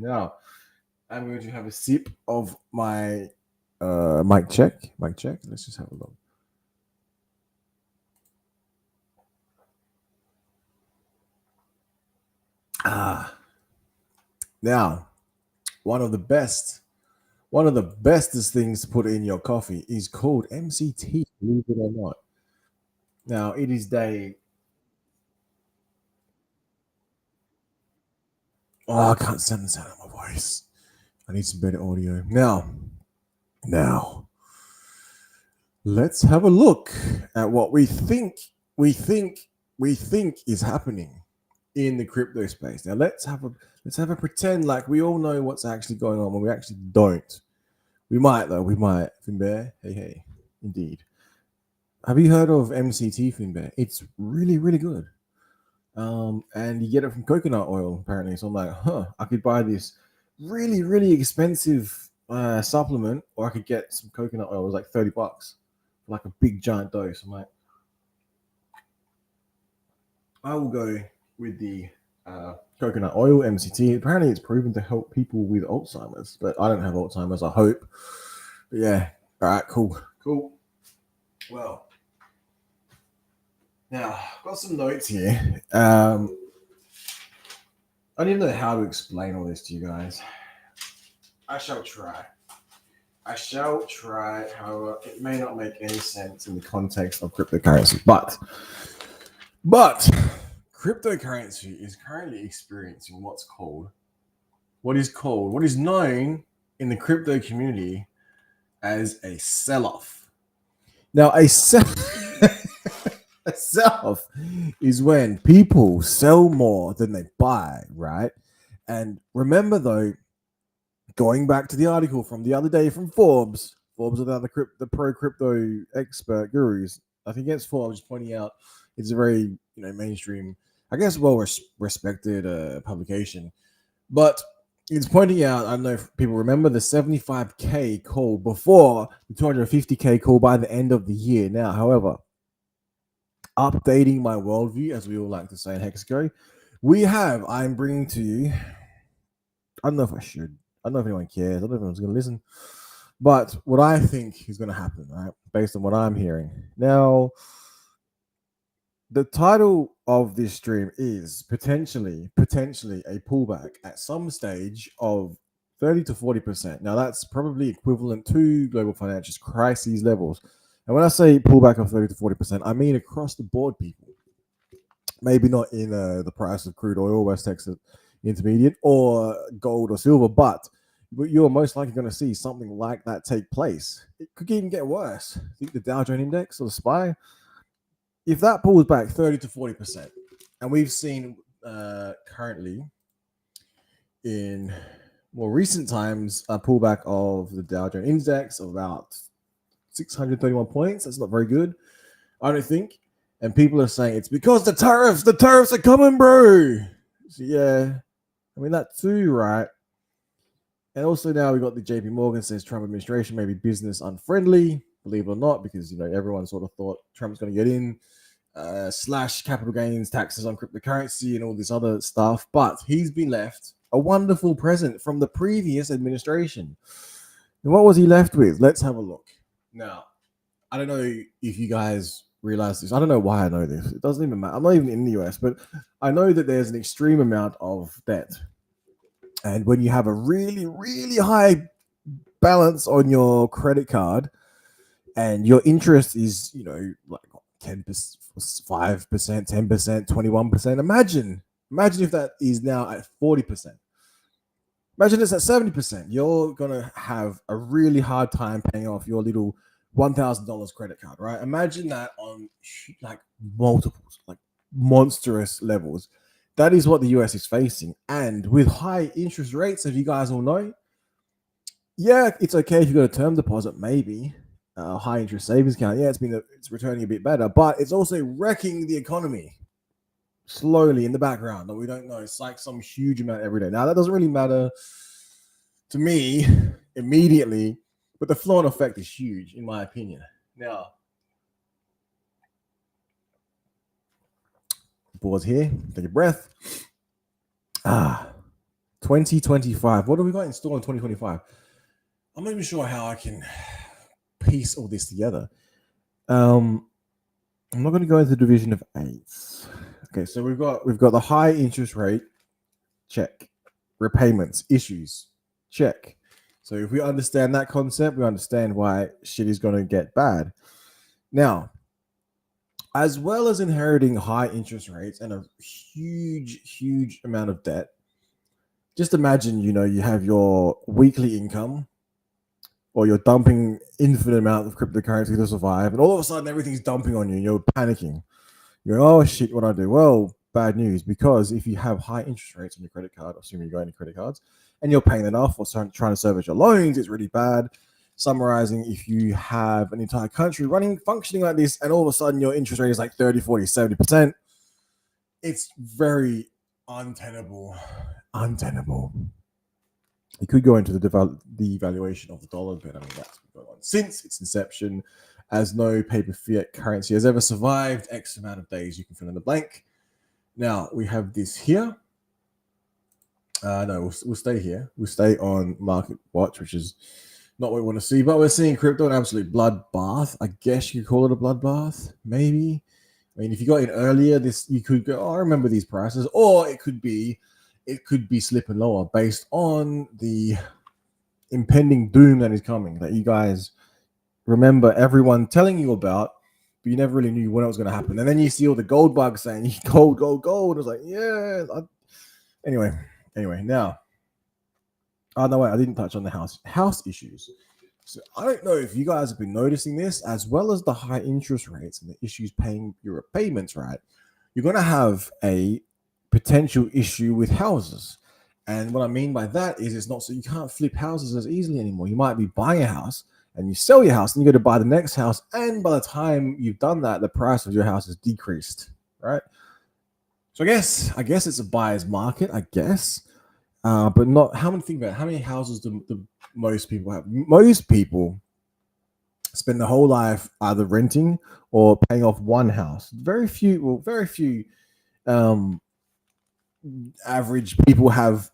Now, I'm going to have a sip of my mic check. Mic check. Let's just have a look. Now, one of the bestest things to put in your coffee is called MCT, believe it or not. Now, it is day. Oh, I can't stand the sound of my voice. I need some better audio. Now, let's have a look at what we think, we think is happening in the crypto space. Now, let's have a pretend like we all know what's actually going on when we actually don't. We might though. We might. Finbear. Hey. Indeed. Have you heard of MCT, Finbear? It's really, really good. And you get it from coconut oil, apparently. So I'm like, I could buy this really, really expensive supplement, or I could get some coconut oil. It was like $30, like a big giant dose. I'm like, I will go with the coconut oil MCT. Apparently, it's proven to help people with Alzheimer's, but I don't have Alzheimer's. I hope. But yeah. All right. Cool. Well, now I've got some notes here. I don't even know how to explain all this to you guys. I shall try. However, it may not make any sense in the context of cryptocurrency. But cryptocurrency is currently experiencing what is known in the crypto community as a sell-off. Now, a sell-off is when people sell more than they buy, right? And remember, though, going back to the article from the other day from Forbes are the pro crypto expert gurus. I think it's Forbes pointing out it's a very mainstream, I guess, well respected publication, but it's pointing out, I don't know if people remember the 75K call before the 250K call by the end of the year. Now, however, updating my worldview, as we all like to say in HEX, I'm bringing to you. I don't know if I should. I don't know if anyone cares. I don't know if anyone's going to listen. But what I think is going to happen, right, based on what I'm hearing. Now, the title of this stream is potentially a pullback at some stage of 30 to 40%. Now, that's probably equivalent to global financial crises levels. And when I say pullback of 30 to 40%, I mean across the board, people. Maybe not in the price of crude oil, West Texas Intermediate, or gold or silver, but you're most likely going to see something like that take place. It could even get worse. I think the Dow Jones Index or the SPY, if that pulls back 30 to 40%, and we've seen currently in more recent times a pullback of the Dow Jones Index of about 631 points. That's not very good, I don't think. And people are saying it's because the tariffs are coming, bro. So yeah, I mean that too, right? And also now we got the JP Morgan says Trump administration may be business unfriendly, believe it or not, because everyone sort of thought Trump's going to get in, slash capital gains taxes on cryptocurrency and all this other stuff. But he's been left a wonderful present from the previous administration. And what was he left with? Let's have a look. Now, I don't know if you guys realize this. I don't know why I know this. It doesn't even matter. I'm not even in the US, but I know that there's an extreme amount of debt. And when you have a really, really high balance on your credit card and your interest is, like 10%, 5%, 10%, 21%, imagine if that is now at 40%. Imagine it's at 70%. You're going to have a really hard time paying off your little $1,000 credit card, right? Imagine that on like multiples, like monstrous levels. That is what the US is facing. And with high interest rates, as you guys all know, yeah, it's okay if you got a term deposit, maybe a high interest savings account. Yeah, it's returning a bit better, but it's also wrecking the economy slowly in the background that we don't know. It's like some huge amount every day. Now, that doesn't really matter to me immediately, but the flow-on effect is huge, in my opinion. Now, pause here, take a breath. 2025. What do we got in store in 2025? I'm not even sure how I can piece all this together. I'm not going to go into the division of eights. Okay, so we've got the high interest rate, check. Repayments, issues, check. So if we understand that concept, we understand why shit is going to get bad. Now, as well as inheriting high interest rates and a huge amount of debt, just imagine, you have your weekly income or you're dumping infinite amount of cryptocurrency to survive, and all of a sudden everything's dumping on you and you're panicking. You're going, oh shit, what do I do? Well, bad news, because if you have high interest rates on your credit card, assuming you got any credit cards, and you're paying that off or trying to service your loans, it's really bad. Summarizing, if you have an entire country functioning like this, and all of a sudden your interest rate is like 30, 40, 70%, it's very untenable. It could go into the devaluation of the dollar, but I mean, that's been going on since its inception, as no paper fiat currency has ever survived X amount of days. You can fill in the blank. Now, we have this here. No, we'll stay here. We'll stay on Market Watch, which is not what we want to see, but we're seeing crypto an absolute bloodbath. I guess you could call it a bloodbath, maybe. I mean, if you got in earlier, you could go, oh, I remember these prices, or it could be slipping lower based on the impending doom that is coming, that you guys remember everyone telling you about, but you never really knew when it was going to happen. And then you see all the gold bugs saying gold. It was like, yeah. Anyway, now, no way, I didn't touch on the house issues. So I don't know if you guys have been noticing this, as well as the high interest rates and the issues paying your payments, right? You're going to have a potential issue with houses. And what I mean by that is, it's not so you can't flip houses as easily anymore. You might be buying a house and you sell your house and you go to buy the next house. And by the time you've done that, the price of your house has decreased, right? So I guess it's a buyer's market, I guess. But not how many houses do most people have? Most people spend their whole life either renting or paying off one house. Very few average people have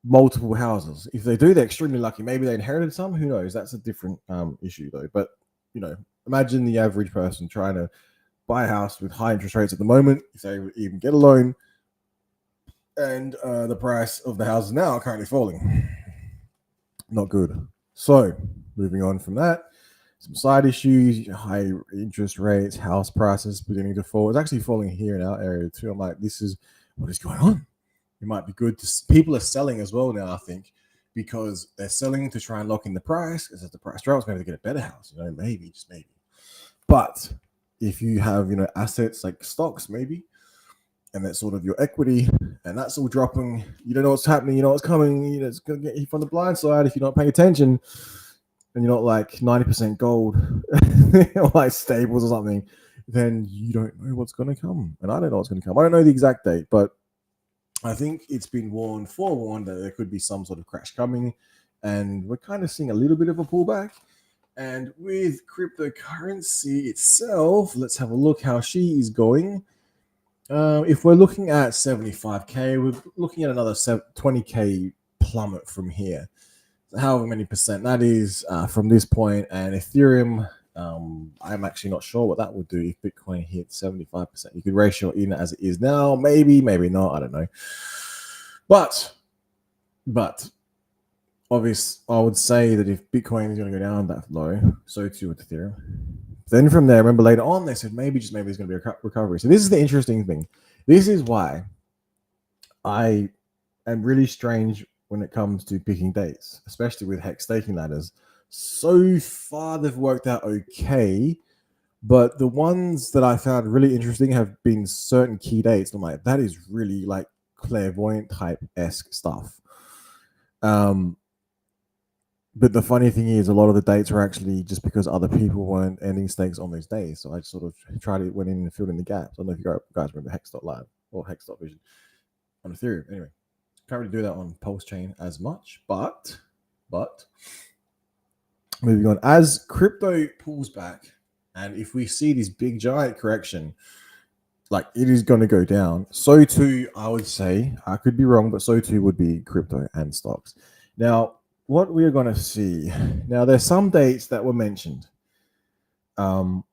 multiple houses. If they do, they're extremely lucky. Maybe they inherited some. Who knows? That's a different issue, though. But imagine the average person trying to buy a house with high interest rates at the moment. If they even get a loan, and the price of the houses now are currently falling. Not good. So, moving on from that, some side issues, high interest rates, house prices beginning to fall. It's actually falling here in our area too. I'm like, what is going on? It might be good people are selling as well now, I think, because they're selling to try and lock in the price. Because if the price drops, maybe they get a better house, maybe, just maybe. But if you have, assets like stocks, maybe, and that's sort of your equity, and that's all dropping, you don't know what's happening, you know what's coming, it's going to get you from the blind side if you're not paying attention, and you're not like 90% gold or like stables or something, then you don't know what's going to come. And I don't know what's going to come. I don't know the exact date, but I think it's been forewarned that there could be some sort of crash coming, and we're kind of seeing a little bit of a pullback. And with cryptocurrency itself, let's have a look how she is going. If we're looking at 75k, we're looking at another 20k plummet from here. However many percent that is from this point. And Ethereum, I'm actually not sure what that would do if Bitcoin hit 75%. You could ratio in as it is now, maybe not, I don't know. But obvious, I would say that if Bitcoin is going to go down that low, so too with Ethereum. Then from there, remember later on, they said maybe there's going to be a recovery. So this is the interesting thing. This is why I am really strange when it comes to picking dates, especially with HEX staking ladders. So far, they've worked out okay, but the ones that I found really interesting have been certain key dates. I'm like, that is really like clairvoyant type-esque stuff. But the funny thing is, a lot of the dates are actually just because other people weren't ending stakes on those days. So I sort of went in and filled in the gaps. I don't know if you guys remember Hex.live or Hex.vision on Ethereum. Anyway, can't really do that on Pulse Chain as much. But moving on, as crypto pulls back, and if we see this big giant correction, like it is going to go down. So too, I would say, I could be wrong, but so too would be crypto and stocks. Now, what we are going to see now, there's some dates that were mentioned, and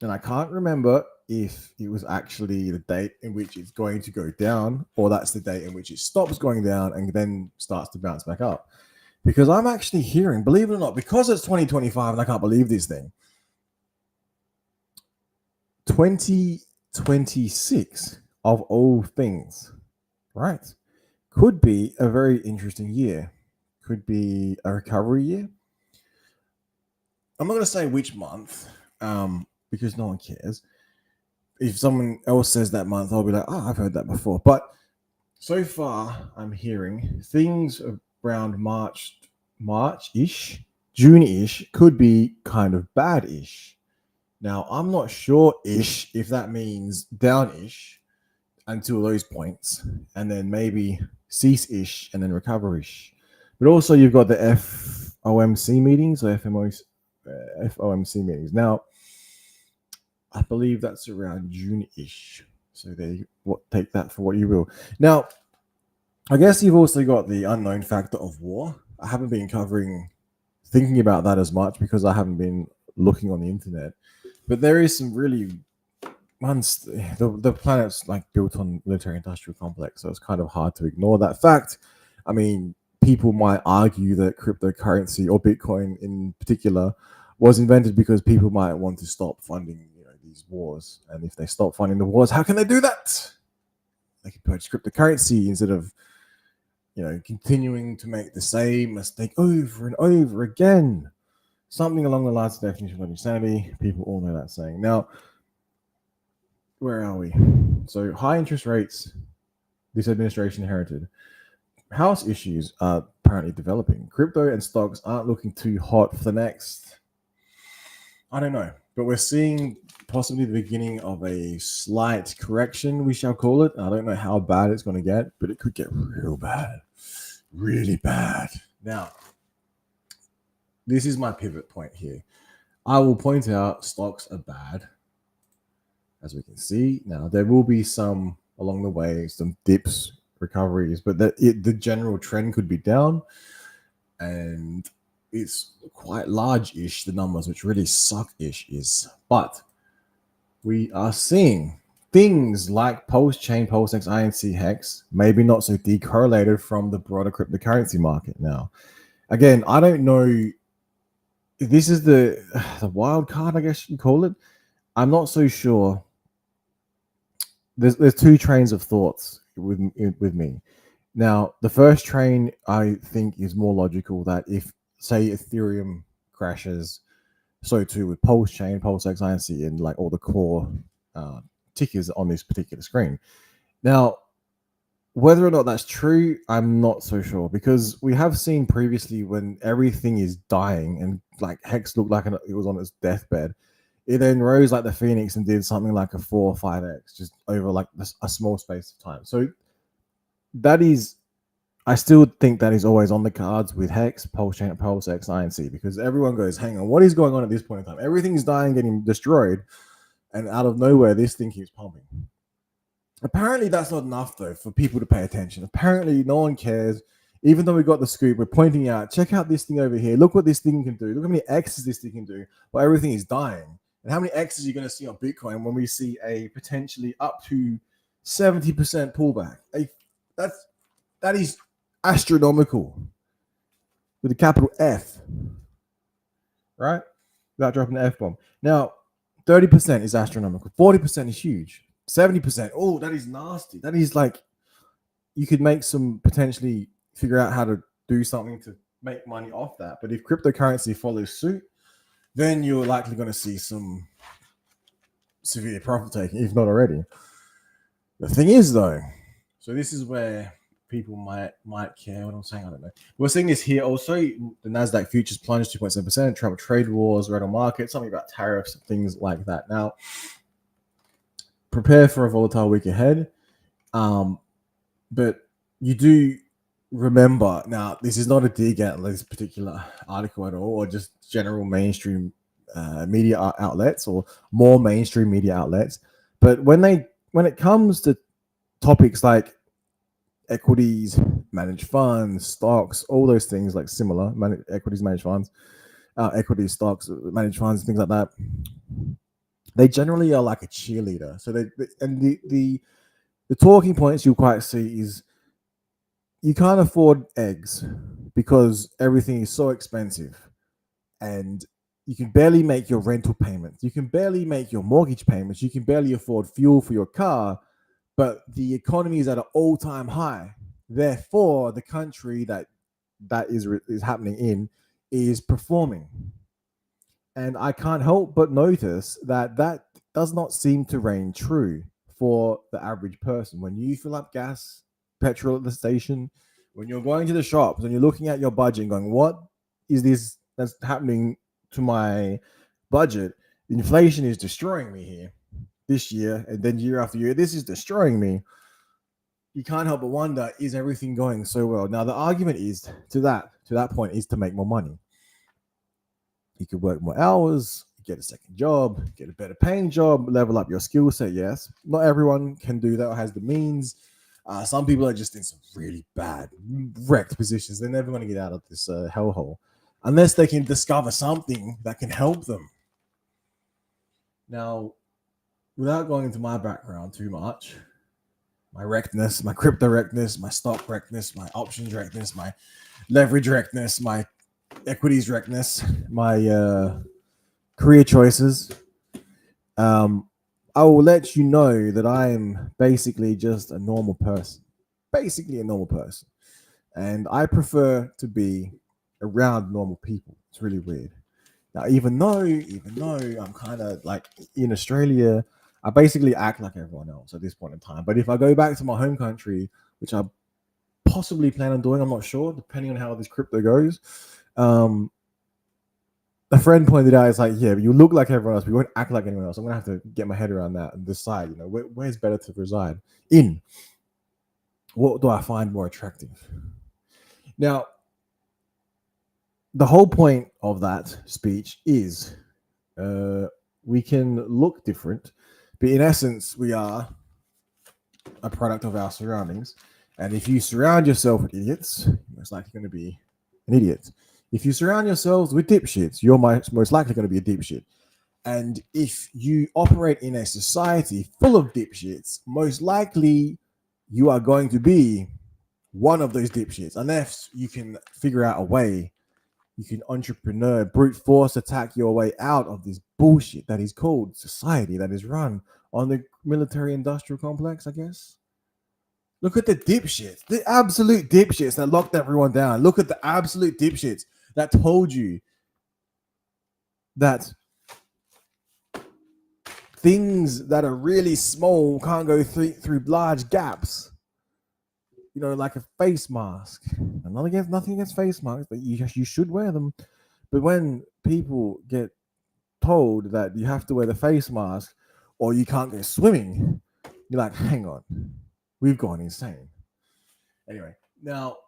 I can't remember if it was actually the date in which it's going to go down, or that's the date in which it stops going down and then starts to bounce back up. Because I'm actually hearing, believe it or not, because it's 2025 and I can't believe this thing, 2026 of all things, right, could be a very interesting year. Could be a recovery year. I'm not going to say which month, because no one cares. If someone else says that month, I'll be like, oh, I've heard that before. But so far, I'm hearing things around March-ish, June-ish could be kind of bad-ish. Now, I'm not sure-ish if that means down-ish until those points, and then maybe cease-ish and then recover-ish. But also, you've got the FOMC meetings or FOMC meetings. Now, I believe that's around June-ish. So take that for what you will. Now, I guess you've also got the unknown factor of war. I haven't been thinking about that as much because I haven't been looking on the internet. But there is some really the planet's like built on military-industrial complex, so it's kind of hard to ignore that fact. I mean, people might argue that cryptocurrency or Bitcoin in particular was invented because people might want to stop funding these wars. And if they stop funding the wars, how can they do that? They can purchase cryptocurrency instead of continuing to make the same mistake over and over again. Something along the lines of the definition of insanity. People all know that saying. Now, where are we? So high interest rates, this administration inherited. House issues are apparently developing. Crypto and stocks aren't looking too hot for the next, I don't know, but we're seeing possibly the beginning of a slight correction, we shall call it. I don't know how bad it's going to get, but it could get real bad, really bad. Now, this is my pivot point here. I will point out stocks are bad, as we can see. Now, there will be some along the way, some dips, recoveries, but the general trend could be down, and it's quite large-ish, the numbers, which really suck-ish is. But we are seeing things like Pulse-Chain, PulseX, INC, HEX, maybe not so decorrelated from the broader cryptocurrency market now. Again, I don't know. This is the wild card, I guess you call it. I'm not so sure. There's two trains of thoughts with me. Now, the first train, I think, is more logical that if, say, Ethereum crashes, so too with Pulse-Chain, PulseX, INC, and like all the core tickers on this particular screen. Now, whether or not that's true, I'm not so sure, because we have seen previously when everything is dying and like HEX looked like it was on its deathbed, it then rose like the Phoenix and did something like a 4 or 5x just over like a small space of time. So that is, I still think that is always on the cards with HEX, Pulse-Chain, PulseX, INC, because everyone goes, hang on, what is going on at this point in time? Everything's dying, getting destroyed, and out of nowhere, this thing keeps pumping. Apparently, that's not enough, though, for people to pay attention. Apparently, no one cares. Even though we got the scoop, we're pointing out, check out this thing over here. Look what this thing can do. Look how many X's this thing can do. Well, everything is dying. And how many X's are you going to see on Bitcoin when we see a potentially up to 70% pullback? That is astronomical with a capital F, right? Without dropping the F bomb. Now, 30% is astronomical. 40% is huge. 70%, oh, that is nasty. That is like, you could make some, potentially figure out how to do something to make money off that. But if cryptocurrency follows suit, then you're likely going to see some severe profit taking, if not already. The thing is, though, so this is where people might care what I'm saying. I don't know. We're seeing this here also. The Nasdaq futures plunged 2.7%. Trump trade wars, red on market, something about tariffs, things like that. Now, prepare for a volatile week ahead. But you do remember, now, this is not a dig at this particular article at all, or just general mainstream media outlets or more mainstream media outlets. But when it comes to topics like equities, managed funds, stocks, all those things like similar equities, managed funds, equities, stocks, managed funds, things like that, they generally are like a cheerleader. So and the talking points you'll quite see is you can't afford eggs because everything is so expensive, and you can barely make your rental payments, you can barely make your mortgage payments, you can barely afford fuel for your car, but the economy is at an all-time high. Therefore, the country that is happening in is performing. And I can't help but notice that does not seem to reign true for the average person. When you fill up gas, petrol at the station, when you're going to the shops and you're looking at your budget and going, what is this that's happening to my budget? Inflation is destroying me here this year, and then year after year, this is destroying me. You can't help but wonder, is everything going so well? Now, the argument is to that point is to make more money. You could work more hours, get a second job, get a better paying job, level up your skill set. Yes, not everyone can do that or has the means. Some people are just in some really bad, wrecked positions. They're never going to get out of this hellhole unless they can discover something that can help them. Now, without going into my background too much, my wreckness, my crypto wreckness, my stock wreckness, my options wreckness, my leverage wreckness, my equities wreckness, my career choices, I will let you know that I am basically just a normal person. Basically a normal person. And I prefer to be around normal people. It's really weird. Now, even though I'm kind of like in Australia, I basically act like everyone else at this point in time. But if I go back to my home country, which I possibly plan on doing, I'm not sure, depending on how this crypto goes. A friend pointed out, it's like, yeah, you look like everyone else, but you won't act like anyone else. I'm gonna have to get my head around that and decide, where's better to reside in. What do I find more attractive? Now, the whole point of that speech is we can look different, but in essence, we are a product of our surroundings. And if you surround yourself with idiots, you're most likely going to be an idiot. If you surround yourselves with dipshits, you're most likely going to be a dipshit. And if you operate in a society full of dipshits, most likely you are going to be one of those dipshits, unless you can figure out a way, you can entrepreneur, brute force attack your way out of this bullshit that is called society, that is run on the military industrial complex, I guess. Look at the dipshits, the absolute dipshits that locked everyone down. Look at the absolute dipshits that told you that things that are really small can't go through large gaps. Like a face mask. I'm not against nothing against face masks, but you should wear them. But when people get told that you have to wear the face mask or you can't go swimming, you're like, hang on, we've gone insane. Anyway, now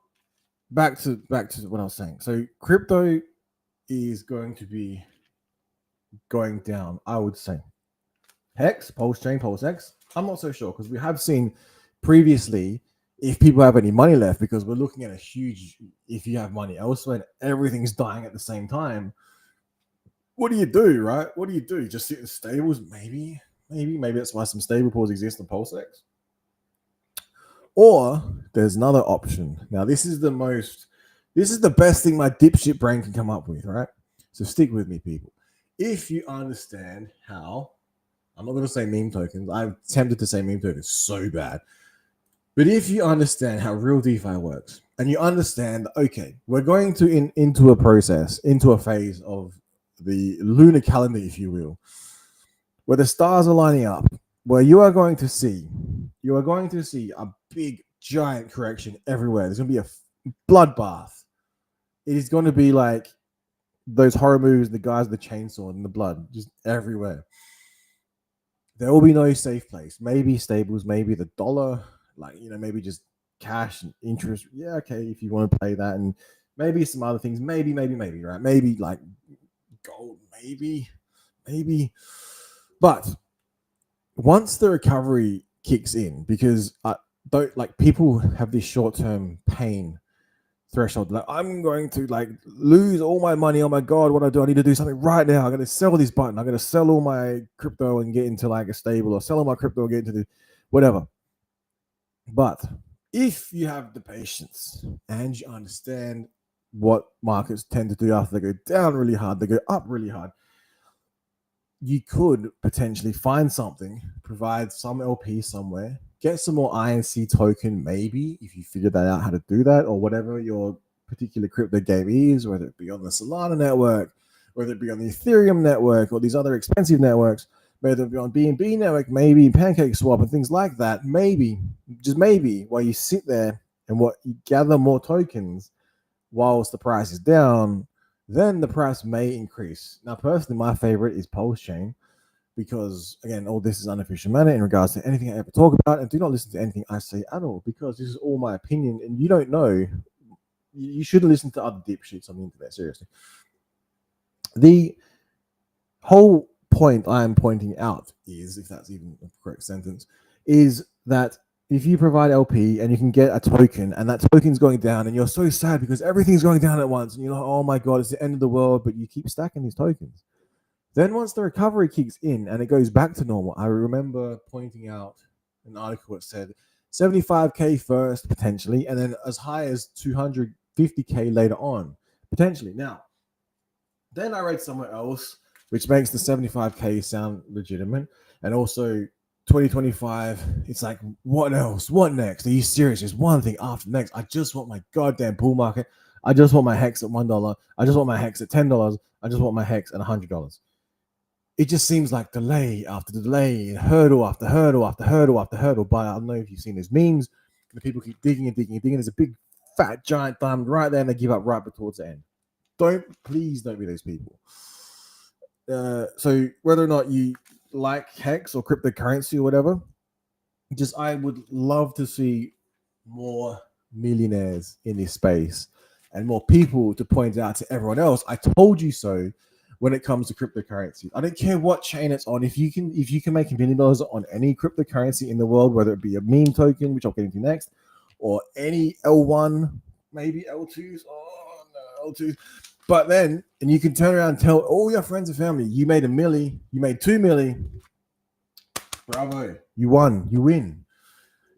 back to what I was saying. So crypto is going to be going down, I would say. HEX, Pulse Chain, Pulse X, I'm not so sure, because we have seen previously if people have any money left, because we're looking at a huge, if you have money elsewhere and everything's dying at the same time, what do you do, right? What do you do? Just sit in stables? Maybe that's why some stable pools exist in Pulse X. Or there's another option. Now, this is the best thing my dipshit brain can come up with, right? So stick with me, people. If you understand how, I'm not going to say meme tokens. I'm tempted to say meme tokens so bad. But if you understand how real DeFi works, and you understand, okay, we're going to into a process, into a phase of the lunar calendar, if you will, where the stars are lining up, where you are going to see a big, giant correction everywhere. There's going to be a bloodbath. It is going to be like those horror movies, the guys with the chainsaw and the blood, just everywhere. There will be no safe place. Maybe stables, maybe the dollar, maybe just cash and interest. Yeah, okay, if you want to play that, and maybe some other things. Maybe, right? Maybe like gold, maybe. But once the recovery kicks in, because don't like people have this short term pain threshold. Like, I'm going to like lose all my money. Oh my god, what do? I need to do something right now. I'm going to sell this button. I'm going to sell all my crypto and get into like a stable, or sell all my crypto and get into the whatever. But if you have the patience and you understand what markets tend to do after they go down really hard, they go up really hard, you could potentially find something, provide some LP somewhere, get some more INC token, maybe, if you figure that out how to do that, or whatever your particular crypto game is, whether it be on the Solana network, whether it be on the Ethereum network, or these other expensive networks, whether it be on BNB network, maybe Pancake Swap and things like that, maybe, just maybe, while you sit there and what you gather more tokens whilst the price is down, then the price may increase. Now, personally, my favorite is Pulse Chain, because again, all this is unofficial manner in regards to anything I ever talk about, and do not listen to anything I say at all, because this is all my opinion, and you don't know. You shouldn't listen to other dipshits on the internet. Seriously, the whole point I am pointing out is, if that's even a correct sentence, is that if you provide LP and you can get a token and that token's going down and you're so sad because everything's going down at once and you're like, oh my god, it's the end of the world, but you keep stacking these tokens. Then once the recovery kicks in and it goes back to normal, I remember pointing out an article that said 75k first potentially, and then as high as 250k later on potentially. Now, then I read somewhere else which makes the 75k sound legitimate, and also 2025, it's like, what else? What next? Are you serious? There's one thing after next. I just want my goddamn bull market. I just want my HEX at $1. I just want my HEX at $10. I just want my HEX at $100. It just seems like delay after delay, hurdle after hurdle after hurdle after hurdle. But I don't know if you've seen these memes. The people keep digging and digging and digging. There's a big, fat, giant diamond right there, and they give up right towards the end. Please don't be those people. So whether or not you like HEX or cryptocurrency or whatever, just I would love to see more millionaires in this space and more people to point out to everyone else, I told you so, when it comes to cryptocurrency. I don't care what chain it's on. If you can make $1 million on any cryptocurrency in the world, whether it be a meme token, which I'll get into next, or any L1, maybe L2s, oh no, L2s. But then, and you can turn around and tell all your friends and family, you made $1 million, you made $2 million. Bravo, you won, you win.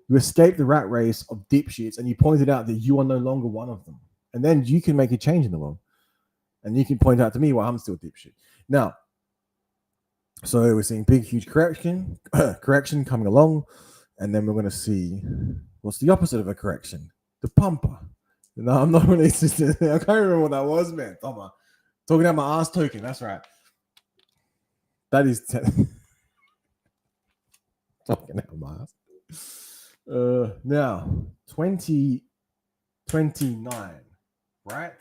You escaped the rat race of dipshits, and you pointed out that you are no longer one of them. And then you can make a change in the world. And you can point out to me why I'm still dipshit. Now, so we're seeing big, huge correction coming along. And then we're going to see what's the opposite of a correction? The pumper. No, I'm not really interested. I can't remember what that was, man. Talking about my ass token. That's right. That is talking about my ass. Now 2029, right?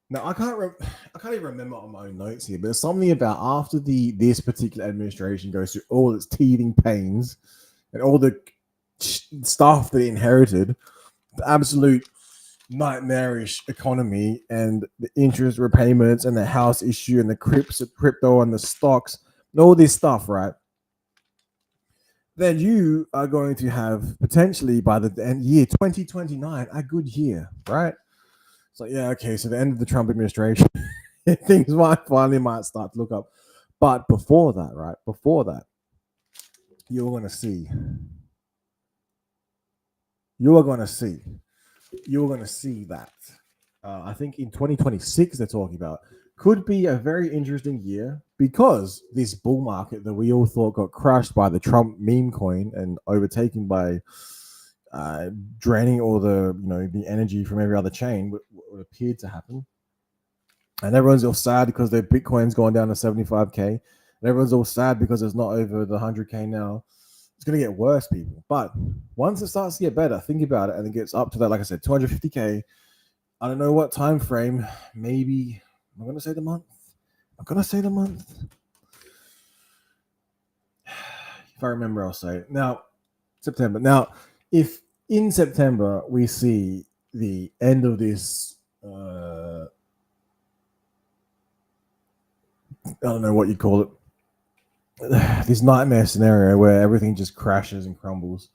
Now I can't even remember on my own notes here, but there's something about after this particular administration goes through all its teething pains and all the stuff that it inherited, the absolute nightmarish economy and the interest repayments and the house issue and the crypto and the stocks and all this stuff, right? Then you are going to have potentially by the end year 2029 a good year, right? So yeah, okay. So the end of the Trump administration, things might start to look up. But before that, right? Before that, you're going to see that. I think in 2026 they're talking about could be a very interesting year, because this bull market that we all thought got crushed by the Trump meme coin and overtaken by draining all the energy from every other chain, what appeared to happen. And everyone's all sad because their Bitcoin's gone down to 75k. And everyone's all sad because it's not over the 100k now. It's going to get worse, people. But once it starts to get better, think about it, and it gets up to that, like I said, 250k. I don't know what time frame. Maybe I'm going to say the month. If I remember, I'll say it. Now, September. Now, if in September we see the end of this, I don't know what you call it, this nightmare scenario where everything just crashes and crumbles,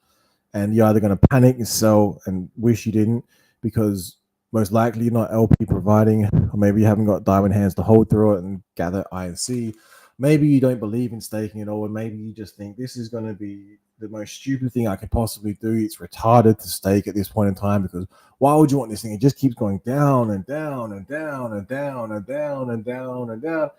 and you're either going to panic and sell and wish you didn't, because most likely you're not LP providing, or maybe you haven't got diamond hands to hold through it and gather INC. Maybe you don't believe in staking at all, and maybe you just think this is going to be the most stupid thing I could possibly do. It's retarded to stake at this point in time, because why would you want this thing? It just keeps going down and down and down and down and down and down and down.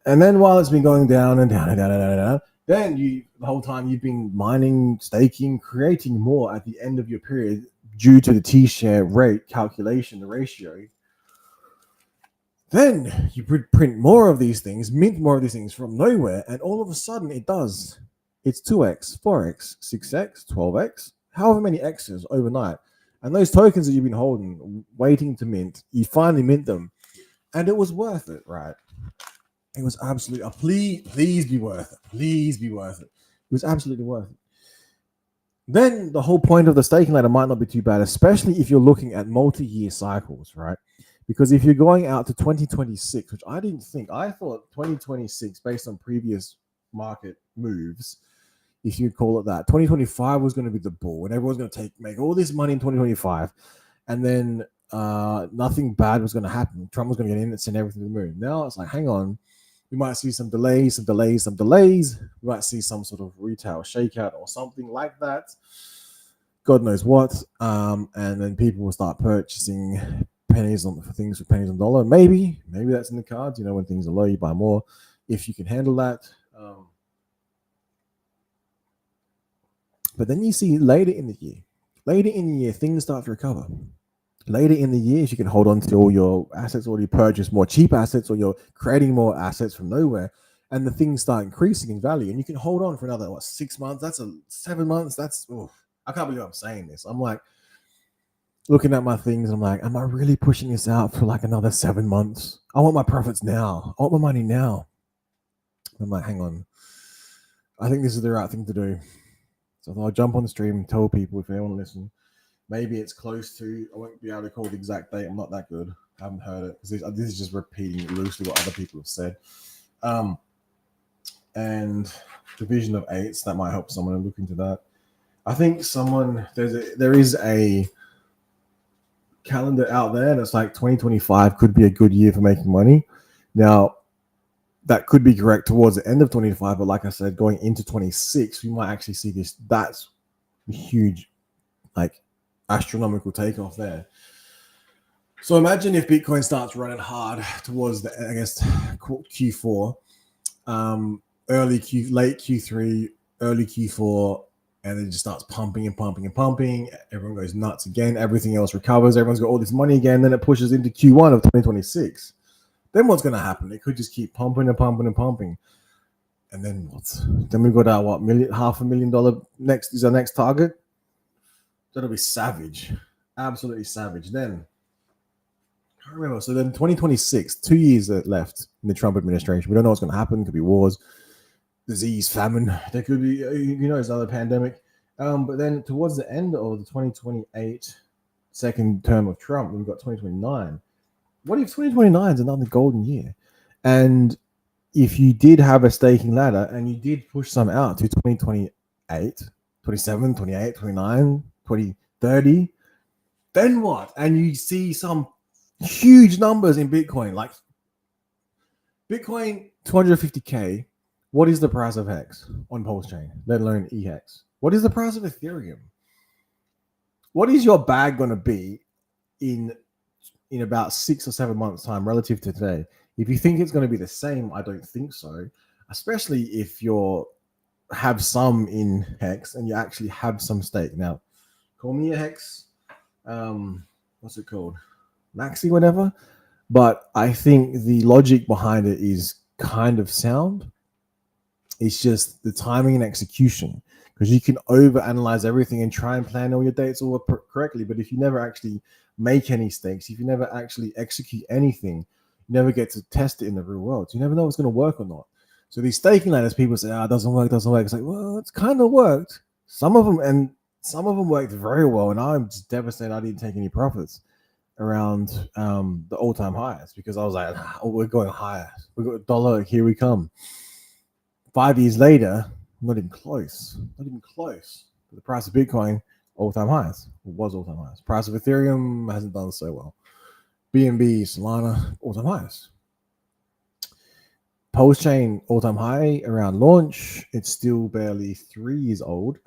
And then while it's been going down and down and down and down and down, then the whole time you've been mining, staking, creating more at the end of your period due to the T-share rate calculation, the ratio. Then you print more of these things, mint more of these things from nowhere, and all of a sudden it does. It's 2x, 4x, 6x, 12x, however many x's overnight. And those tokens that you've been holding, waiting to mint, you finally mint them. And it was worth it, right? It was absolutely, please be worth it. Please be worth it. It was absolutely worth it. Then the whole point of the staking ladder might not be too bad, especially if you're looking at multi-year cycles, right? Because if you're going out to 2026, which I didn't think, I thought 2026, based on previous market moves, if you call it that, 2025 was going to be the bull, and everyone's going to make all this money in 2025, and then nothing bad was going to happen. Trump was going to get in and send everything to the moon. Now it's like, hang on, we might see some delays. We might see some sort of retail shakeout or something like that. God knows what. And then people will start purchasing pennies on for things for pennies on dollar. Maybe that's in the cards. You know, when things are low, you buy more if you can handle that. But then you see later in the year, things start to recover. Later in the year, if you can hold on to all your assets, or you purchase more cheap assets, or you're creating more assets from nowhere, and the things start increasing in value, and you can hold on for another 6 months. That's 7 months. I can't believe I'm saying this. I'm like looking at my things. I'm like, am I really pushing this out for like another 7 months? I want my profits now. I want my money now. I'm like, hang on. I think this is the right thing to do. So I'll jump on the stream and tell people if they want to listen. Maybe it's close to, I won't be able to call the exact date. I'm not that good. I haven't heard it. This is just repeating loosely what other people have said. And division of eights, that might help someone to look into that. I think there is a calendar out there that's like 2025 could be a good year for making money. Now, that could be correct towards the end of 25, but like I said, going into 26, we might actually see this. That's huge, like astronomical takeoff there. So imagine if Bitcoin starts running hard towards the, I guess, Q4, late Q3, early Q4, and then it just starts pumping and pumping and pumping. Everyone goes nuts again. Everything else recovers. Everyone's got all this money again. Then it pushes into Q1 of 2026. Then what's going to happen? It could just keep pumping and pumping and pumping. And then what? Then we've got our $500,000 next is our next target. That'll be savage. Absolutely savage. Then, I can't remember. So then 2026, 2 years left in the Trump administration. We don't know what's going to happen. It could be wars, disease, famine. There could be, it's another pandemic. But then towards the end of the 2028 second term of Trump, we've got 2029. What if 2029 is another golden year? And if you did have a staking ladder and you did push some out to 2028, 27, 28, 29, 2030, then what? And you see some huge numbers in Bitcoin, like Bitcoin 250K. What is the price of HEX on Pulse Chain, let alone EHEX? What is the price of Ethereum? What is your bag going to be in about 6 or 7 months' time relative to today? If you think it's going to be the same, I don't think so. Especially if you have some in HEX and you actually have some stake. Now, call me a HEX, what's it called? Maxi, whatever. But I think the logic behind it is kind of sound. It's just the timing and execution, because you can overanalyze everything and try and plan all your dates all correctly. But if you never actually make any stakes, if you never actually execute anything, you never get to test it in the real world. So you never know what's going to work or not. So these staking ladders, people say, it doesn't work. It's like, well, it's kind of worked. Some of them worked very well. And I'm just devastated I didn't take any profits around the all-time highs, because I was like, we're going higher. We got $1. Here we come. 5 years later, not even close. Not even close. The price of Bitcoin, all-time highs. It was all-time highs. Price of Ethereum hasn't done so well. BNB, Solana, all-time highs. Pulse Chain, all-time high around launch. It's still barely 3 years old.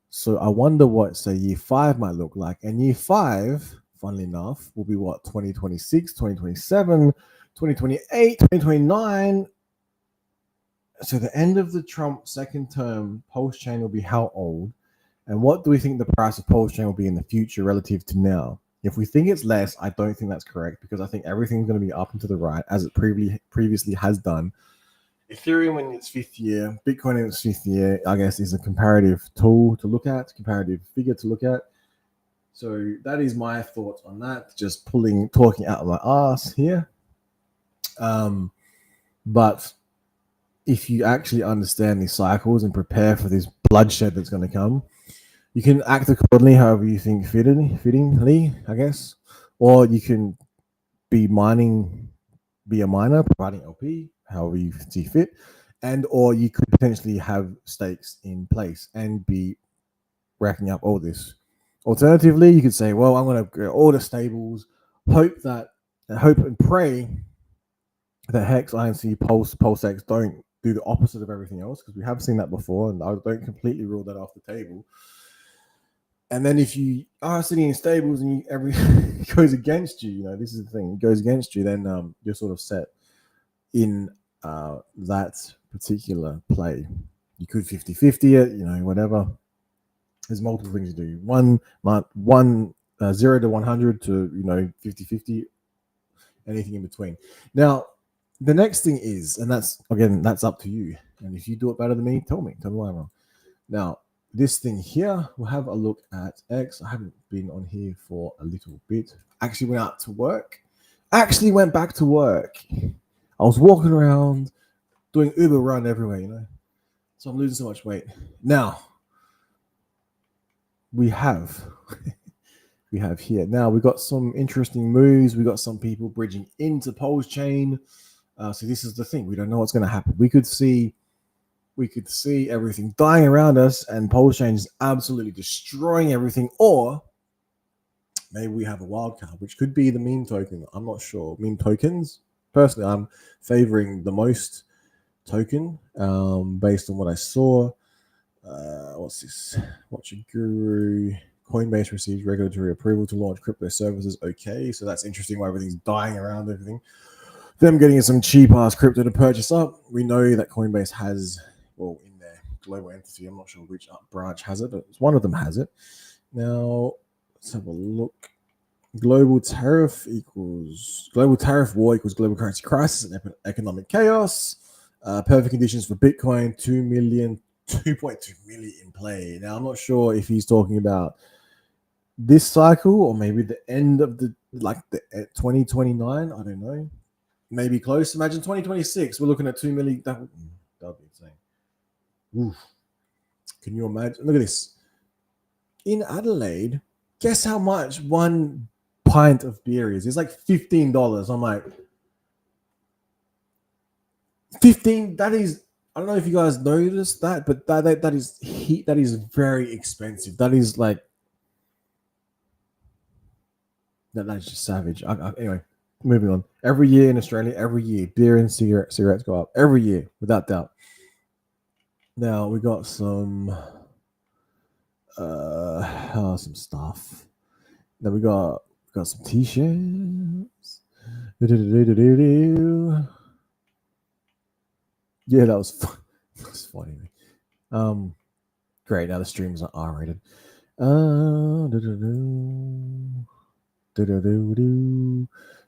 So I wonder what, say, year 5 might look like. And year 5, funnily enough, will be what, 2026, 2027, 2028, 2029. So the end of the Trump second term, Pulse Chain will be how old? And what do we think the price of Pulse Chain will be in the future relative to now? If we think it's less, I don't think that's correct, because I think everything's going to be up and to the right, as it previously has done. Ethereum in its 5th year, Bitcoin in its 5th year, I guess, is a comparative tool to look at, comparative figure to look at. So that is my thoughts on that. Just talking out of my ass here. But if you actually understand these cycles and prepare for this bloodshed that's going to come, you can act accordingly however you think fittingly, I guess. Or you can be a miner, providing LP, however you see fit. And or you could potentially have stakes in place and be racking up all this. Alternatively, you could say, well, I'm going to go all the stables, hope and pray that HEX, INC, PulseX don't do the opposite of everything else, because we have seen that before, and I don't completely rule that off the table. And then if you are sitting in stables and it goes against you, this is the thing, it goes against you, then you're sort of set in that particular play. You could 50-50 it, whatever. There's multiple things to do. 0 to 100 to 50-50, anything in between. Now, the next thing is, and that's up to you. And if you do it better than me, tell me why I'm wrong. Now, this thing here, we'll have a look at X. I haven't been on here for a little bit. Actually went out to work. Actually went back to work. I was walking around doing Uber run everywhere, So I'm losing so much weight. Now, we have here. Now, we got some interesting moves. We got some people bridging into Pulse Chain. So this is the thing. We don't know what's going to happen. We could see everything dying around us, and Pulse Chain is absolutely destroying everything. Or maybe we have a wild card, which could be the meme token. I'm not sure. Meme tokens. Personally, I'm favoring the most token based on what I saw. What's this? Watch a Guru. Coinbase receives regulatory approval to launch crypto services. Okay, so that's interesting why everything's dying around everything. Them getting some cheap ass crypto to purchase up. We know that Coinbase has, in their global entity, I'm not sure which branch has it, but one of them has it. Now, let's have a look. Global tariff war equals global currency crisis and economic chaos. Perfect conditions for Bitcoin, 2.2 million in play. Now, I'm not sure if he's talking about this cycle or maybe the end of the 2029. I don't know. Maybe close. Imagine 2026. We're looking at 2 million. That would be insane. Oof. Can you imagine? Look at this. In Adelaide, guess how much one pint of beer is? It's like $15. I'm like, 15. That is. I don't know if you guys noticed that, but that is very expensive. That is like that's just savage. Anyway. Moving on. Every year in Australia, beer and cigarettes go up. Every year, without doubt. Now, we got some stuff. Now, we got some T-shirts. Yeah, that was funny. Great. Now, the streams are R-rated.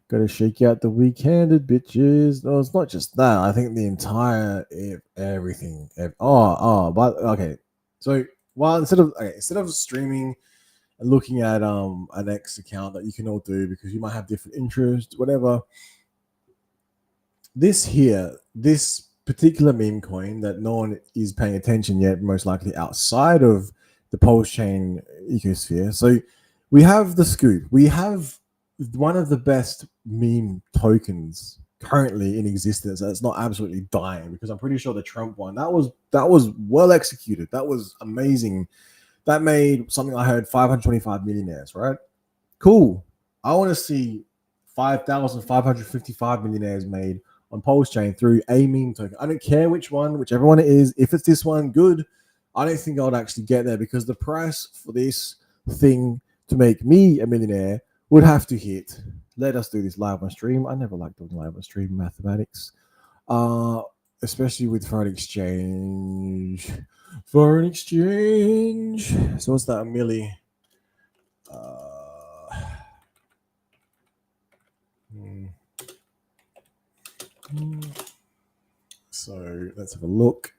Gotta shake out the weak-handed bitches. No, it's not just that. I think the entire everything. But okay. So instead of streaming and looking at an X account that you can all do because you might have different interests, whatever. This particular meme coin that no one is paying attention yet, most likely outside of the Pulse Chain ecosphere. So we have the Scoop. We have one of the best meme tokens currently in existence, and it's not absolutely dying, because I'm pretty sure the Trump one, that was well executed. That was amazing. That made something, I heard, 525 millionaires, right? Cool. I want to see 5,555 millionaires made on Pulse Chain through a meme token. I don't care which one, whichever one it is. If it's this one, good. I don't think I would actually get there, because the price for this thing to make me a millionaire would have to hit. Let us do this live on stream. I never liked doing live on stream mathematics, uh, especially with foreign exchange. Foreign exchange. So what's that, a milli? So let's have a look.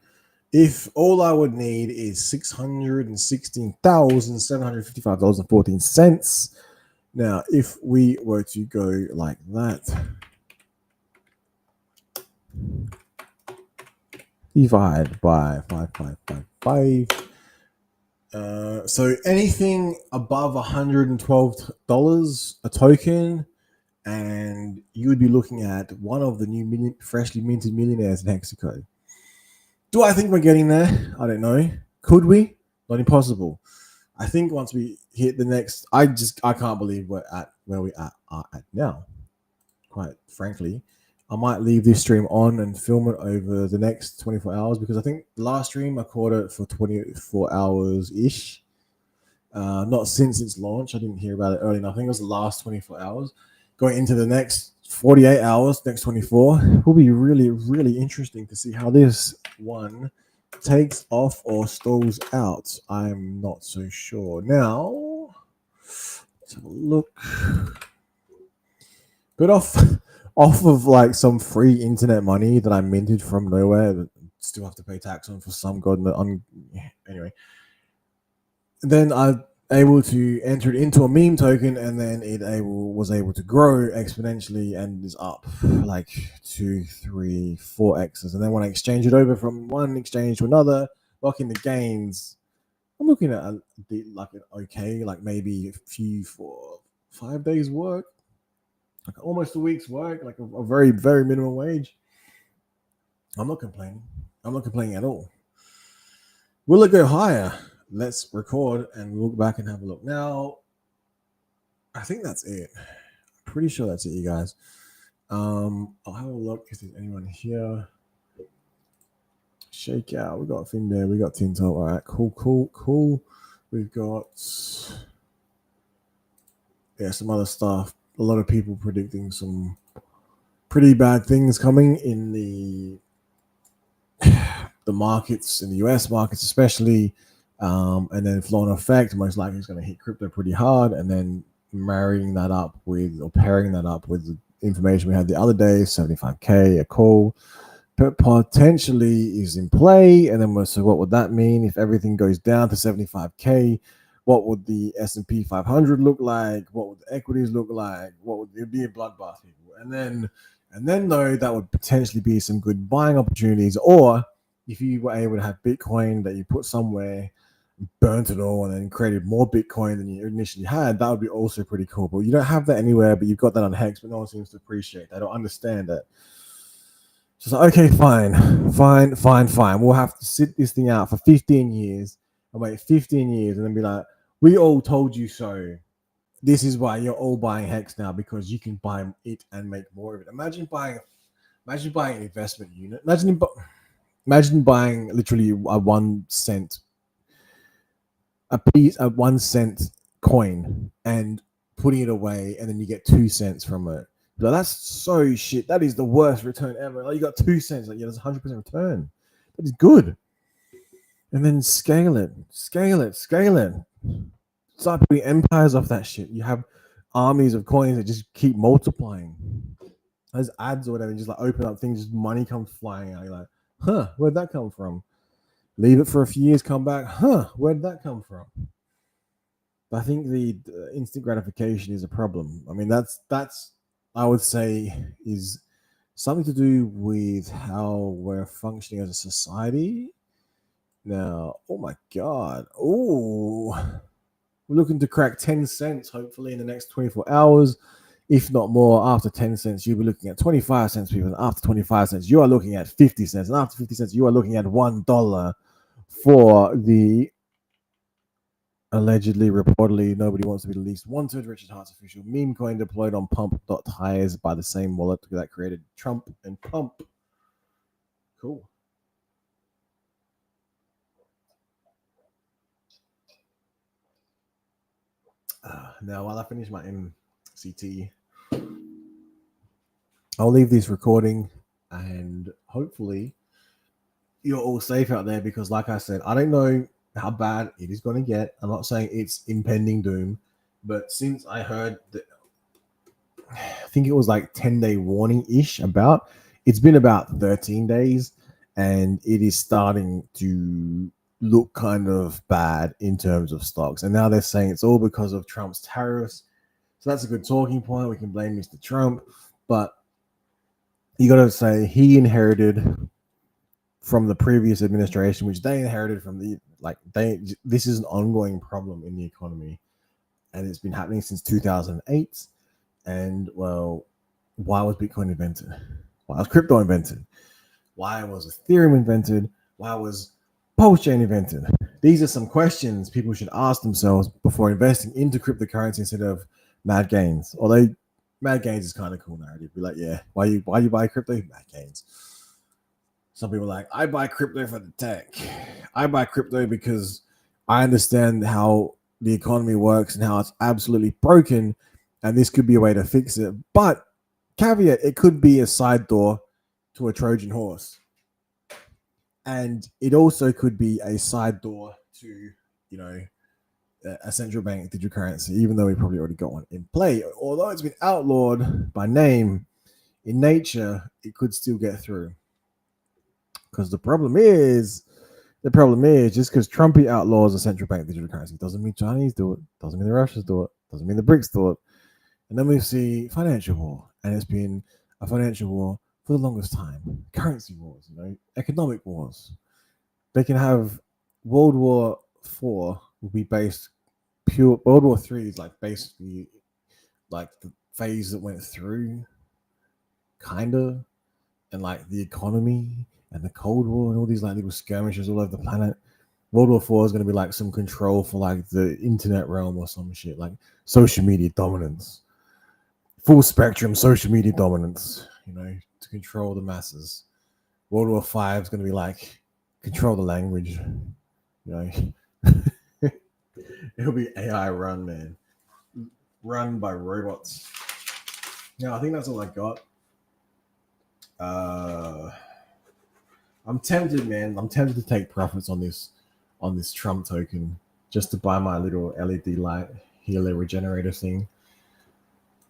If all I would need is $616,755.14. Now, if we were to go like that, divide by 5555. So anything above $112 a token, and you would be looking at one of the new freshly minted millionaires in Hexaco. Do I think we're getting there? I don't know. Could we? Not impossible. I think once we hit the next, I can't believe we're at where we are at now. Quite frankly, I might leave this stream on and film it over the next 24 hours, because I think the last stream I caught it for 24 hours ish. Not since its launch. I didn't hear about it early enough. I think it was the last 24 hours. Going into the next 48 hours, next 24, will be really, really interesting to see how this one takes off or stalls out. I'm not so sure. Now, let's have a look. But off of like some free internet money that I minted from nowhere, but still have to pay tax on for some god. Anyway, then I able to enter it into a meme token, and then it was able to grow exponentially and is up like 2, 3, 4x's. And then when I exchange it over from one exchange to another, locking the gains, I'm looking at like an okay, like maybe a few 5 days work, like almost a week's work, like a very, very minimum wage. I'm not complaining. I'm not complaining at all. Will it go higher? Let's record and look back and have a look. Now, I think that's it. I'm pretty sure that's it, you guys. I'll have a look if there's anyone here. Shake out. We got Finn there. We got Tinto. All right, cool. We've got some other stuff. A lot of people predicting some pretty bad things coming in the markets, in the US markets especially. And then flow on effect most likely is going to hit crypto pretty hard, and then pairing that up with the information we had the other day, 75k a call potentially is in play. And then so what would that mean if everything goes down to 75k? What would the S&P 500 look like? What would the equities look like? What would it be? A bloodbath, people. And then though, that would potentially be some good buying opportunities. Or if you were able to have Bitcoin that you put somewhere, burnt it all, and then created more Bitcoin than you initially had, that would be also pretty cool. But you don't have that anywhere, but you've got that on Hex, but no one seems to appreciate that. I don't understand that. So it's like, okay, fine. We'll have to sit this thing out for 15 years and wait 15 years and then be like, we all told you so. This is why you're all buying Hex now, because you can buy it and make more of it. Imagine buying an investment unit. Imagine buying literally a 1 cent, a 1 cent coin and putting it away, and then you get 2 cents from it. But that's so shit. That is the worst return ever. Like, you got 2 cents. Like, yeah, that's 100% return. That is good. And then scale it. Start putting empires off that shit. You have armies of coins that just keep multiplying. There's ads or whatever, you just like open up things, just money comes flying out. You're like, where'd that come from? Leave it for a few years, come back, where'd that come from? But I think the instant gratification is a problem. I mean, that's I would say is something to do with how we're functioning as a society. Now, oh my God. Oh, we're looking to crack 10 cents, hopefully, in the next 24 hours. if not more. After 10 cents, you'll be looking at 25 cents, people. And after 25 cents, you are looking at 50 cents. And after 50 cents, you are looking at $1 for the allegedly, reportedly, nobody wants to be the least wanted Richard Hart's official meme coin deployed on pump.tires by the same wallet that created Trump and Pump. Cool. Now, while I finish my MCT, I'll leave this recording and hopefully you're all safe out there because, like I said, I don't know how bad it is going to get. I'm not saying it's impending doom, but since I heard that, I think it was like 10-day warning ish about, it's been about 13 days and it is starting to look kind of bad in terms of stocks. And now they're saying it's all because of Trump's tariffs. So that's a good talking point. We can blame Mr. Trump, but you got to say he inherited from the previous administration, which they inherited from this is an ongoing problem in the economy and it's been happening since 2008. And well, why was Bitcoin invented? Why was crypto invented? Why was Ethereum invented? Why was Pulse Chain invented? These are some questions people should ask themselves before investing into cryptocurrency instead of mad gains. Although mad gains is kind of cool narrative. Be like, yeah, why you buy crypto? Mad gains. Some people are like, I buy crypto for the tech. I buy crypto because I understand how the economy works and how it's absolutely broken, and this could be a way to fix it. But caveat, it could be a side door to a Trojan horse. And it also could be a side door to, a central bank digital currency, even though we probably already got one in play. Although it's been outlawed by name, in nature, it could still get through. Because the problem is just because Trumpy outlaws a central bank digital currency doesn't mean Chinese do it, doesn't mean the Russians do it, doesn't mean the BRICS do it. And then we see financial war, and it's been a financial war for the longest time. Currency wars, economic wars. They can have World War IV will be based pure. World War III is like basically like the phase that went through, kinda, and like the economy and the Cold War and all these like little skirmishes all over the planet. World War IV is going to be like some control for like the internet realm or some shit, like social media dominance, full spectrum social media dominance, to control the masses. World War V is going to be like control the language, It'll be AI run, man, run by robots. Yeah, I think that's all I got. I'm tempted, man. I'm tempted to take profits on this Trump token just to buy my little LED light helo regenerator thing.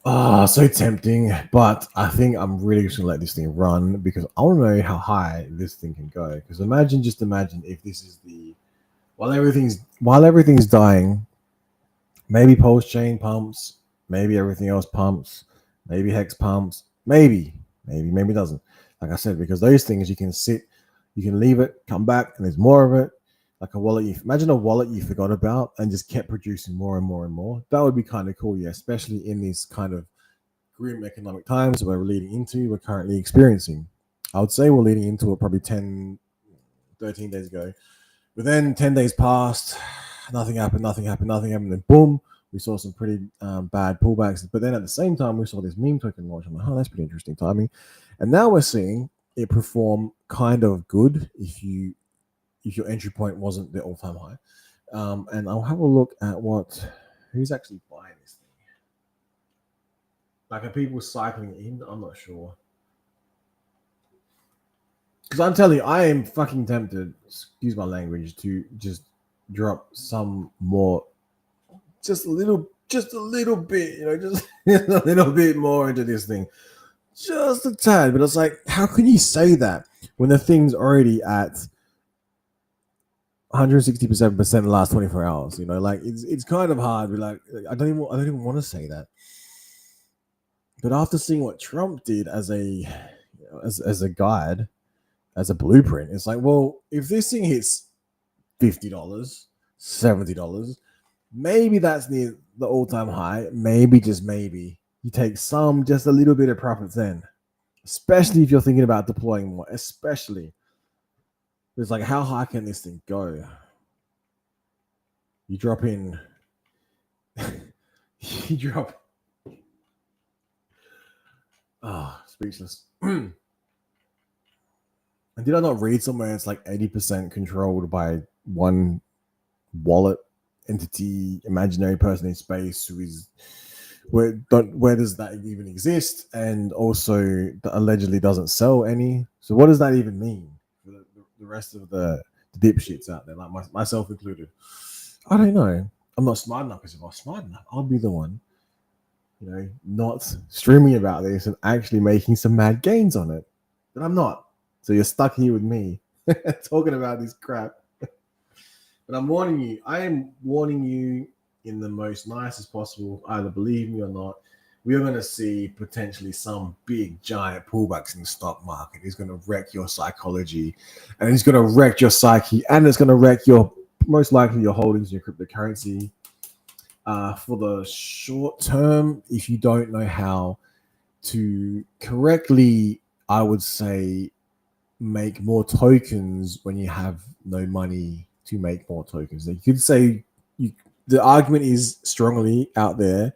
So tempting, but I think I'm really just gonna let this thing run because I want to know how high this thing can go. Because imagine if this is while everything's dying, maybe Pulse Chain pumps, maybe everything else pumps, maybe Hex pumps, maybe it doesn't. Like I said, because those things you can leave it, come back, and there's more of it. Like a wallet, imagine a wallet you forgot about and just kept producing more and more and more. That would be kind of cool, yeah, especially in these kind of grim economic times we're currently experiencing. I would say we're leading into it probably 10, 13 days ago. But then 10 days passed, nothing happened, and then boom, we saw some pretty bad pullbacks. But then at the same time, we saw this meme token launch. I'm like, oh, that's pretty interesting timing. And now we're seeing it perform kind of good if your entry point wasn't the all-time high. And I'll have a look at who's actually buying this thing. Like, are people cycling in? I'm not sure. Because I'm telling you, I am fucking tempted, excuse my language, to just drop some more, just a little bit, just a little bit more into this thing. Just a tad. But it's like, how can you say that when the thing's already at 167% in the last 24 hours? Like it's kind of hard. But like, I don't even want to say that. But after seeing what Trump did as a guide, as a blueprint, it's like, well, if this thing hits $50, $70, maybe that's near the all-time high. Maybe, just maybe, you take just a little bit of profits then, especially if you're thinking about deploying more, especially. It's like, how high can this thing go? You drop in, you drop, speechless. And did I not read somewhere it's like 80% controlled by one wallet entity, imaginary person in space who is where does that even exist? And also allegedly doesn't sell any. So what does that even mean for the rest of the dipshits out there, like myself included? I don't know. I'm not smart enough, because if I was smart enough, I'll be the one, not streaming about this and actually making some mad gains on it. But I'm not. So you're stuck here with me talking about this crap. But I'm warning you. I am warning you in the most nicest possible. Either believe me or not, we are going to see potentially some big giant pullbacks in the stock market. It's going to wreck your psychology, and it's going to wreck your psyche, and it's going to wreck most likely your holdings in your cryptocurrency. For the short term, if you don't know how to correctly, I would say, make more tokens when you have no money to make more tokens. You could say the argument is strongly out there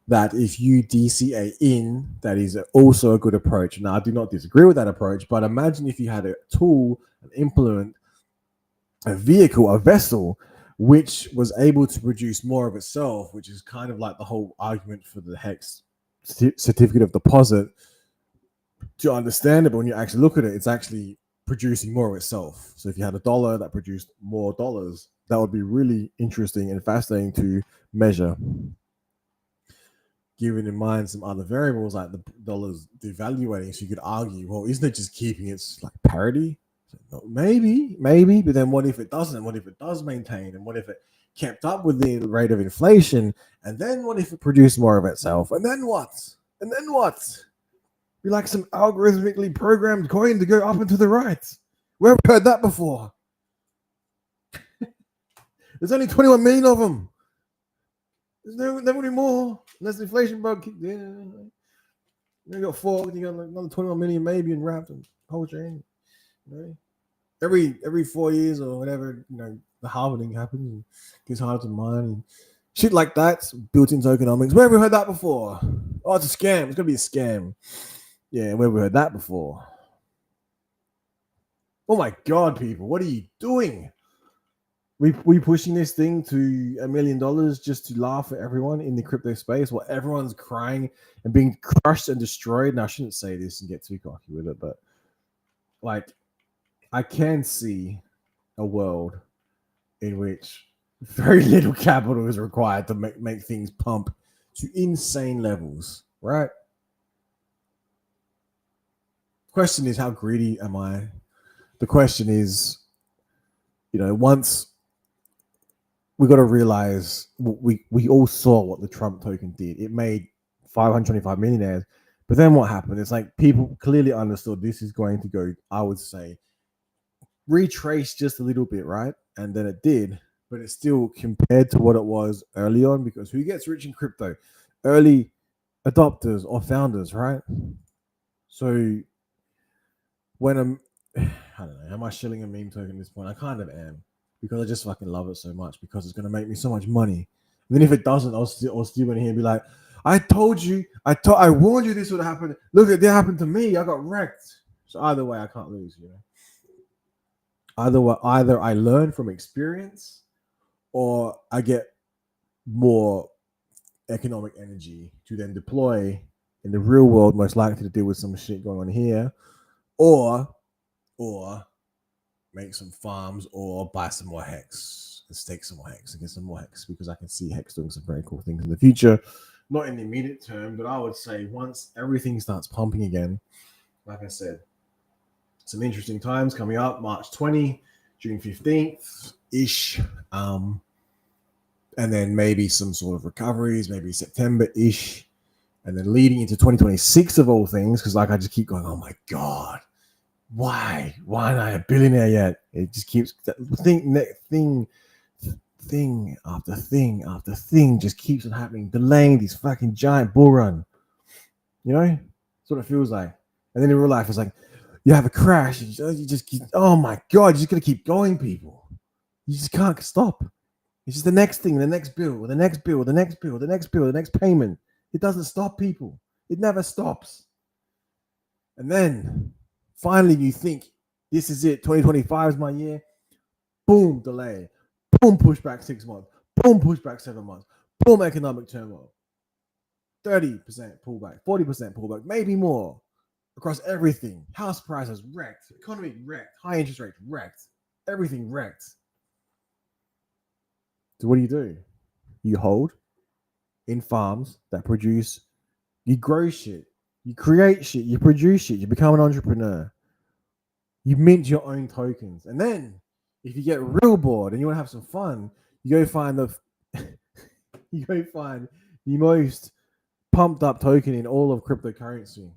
that if you DCA in, that is also a good approach. Now, I do not disagree with that approach, but imagine if you had a tool, an implement, a vehicle, a vessel, which was able to produce more of itself, which is kind of like the whole argument for the HEX certificate of deposit. To understand it, but when you actually look at it, it's actually producing more of itself. So if you had a dollar that produced more dollars, that would be really interesting and fascinating to measure. Given in mind some other variables like the dollar's devaluating, so you could argue, well, isn't it just keeping its like parity? So, maybe, but then what if it doesn't? What if it does maintain? And what if it kept up with the rate of inflation? And then what if it produced more of itself? And then what? And then what? Be like some algorithmically programmed coin to go up and to the right. We haven't heard that before. There's only 21 million of them. There's never any more unless the inflation bug kicked in. You got 4, you got another 21 million maybe in wrapped and whole chain. Every 4 years or whatever, the halving happens and gets harder to mine and shit like that. Built into tokenomics. Where have we heard that before? Oh, it's a scam. It's gonna be a scam. Yeah, where have we heard that before? Oh my God, people, what are you doing? We pushing this thing to $1 million just to laugh at everyone in the crypto space while everyone's crying and being crushed and destroyed. Now, I shouldn't say this and get too cocky with it, but like, I can see a world in which very little capital is required to make things pump to insane levels, right? Question is, how greedy am I? The question is, once we got to realize we all saw what the Trump token did. It made 525 millionaires. But then what happened? It's like people clearly understood this is going to go, I would say, retrace just a little bit, right? And then it did. But it's still compared to what it was early on, because who gets rich in crypto? Early adopters or founders, right? So when I don't know, am I shilling a meme token at this point? I kind of am, because I just fucking love it so much, because it's going to make me so much money. And then if it doesn't, I'll still going to hear and be like, I told you, I warned you this would happen. Look, it happened to me. I got wrecked. So either way, I can't lose, Either I learn from experience, or I get more economic energy to then deploy in the real world, most likely to deal with some shit going on here, or make some farms, or buy some more HEX and stake some more HEX and get some more HEX, because I can see HEX doing some very cool things in the future. Not in the immediate term, but I would say once everything starts pumping again, like I said, some interesting times coming up. March 20, June 15th-ish. And then maybe some sort of recoveries, maybe September-ish. And then leading into 2026 of all things, because like I just keep going, oh my God, why am I a billionaire yet? It just keeps thing after thing after thing just keeps on happening, delaying this fucking giant bull run. You know, that's what it feels like. And then in real life, it's like you have a crash, and you just keep, oh my god, you just gotta keep going, people. You just can't stop. It's just the next thing, the next bill, the next bill, the next bill, the next bill, the next payment. It doesn't stop, people. It never stops. And then finally, you think this is it. 2025 is my year. Boom, delay. Boom, push back 6 months. Boom, push back 7 months. Boom, economic turmoil. 30% pullback, 40% pullback, maybe more across everything. House prices wrecked, economy wrecked, high interest rates wrecked, everything wrecked. So what do? You hold in farms that produce, you grow shit, you create shit, you produce shit, you become an entrepreneur. You mint your own tokens. And then if you get real bored and you want to have some fun, you go find the most pumped up token in all of cryptocurrency.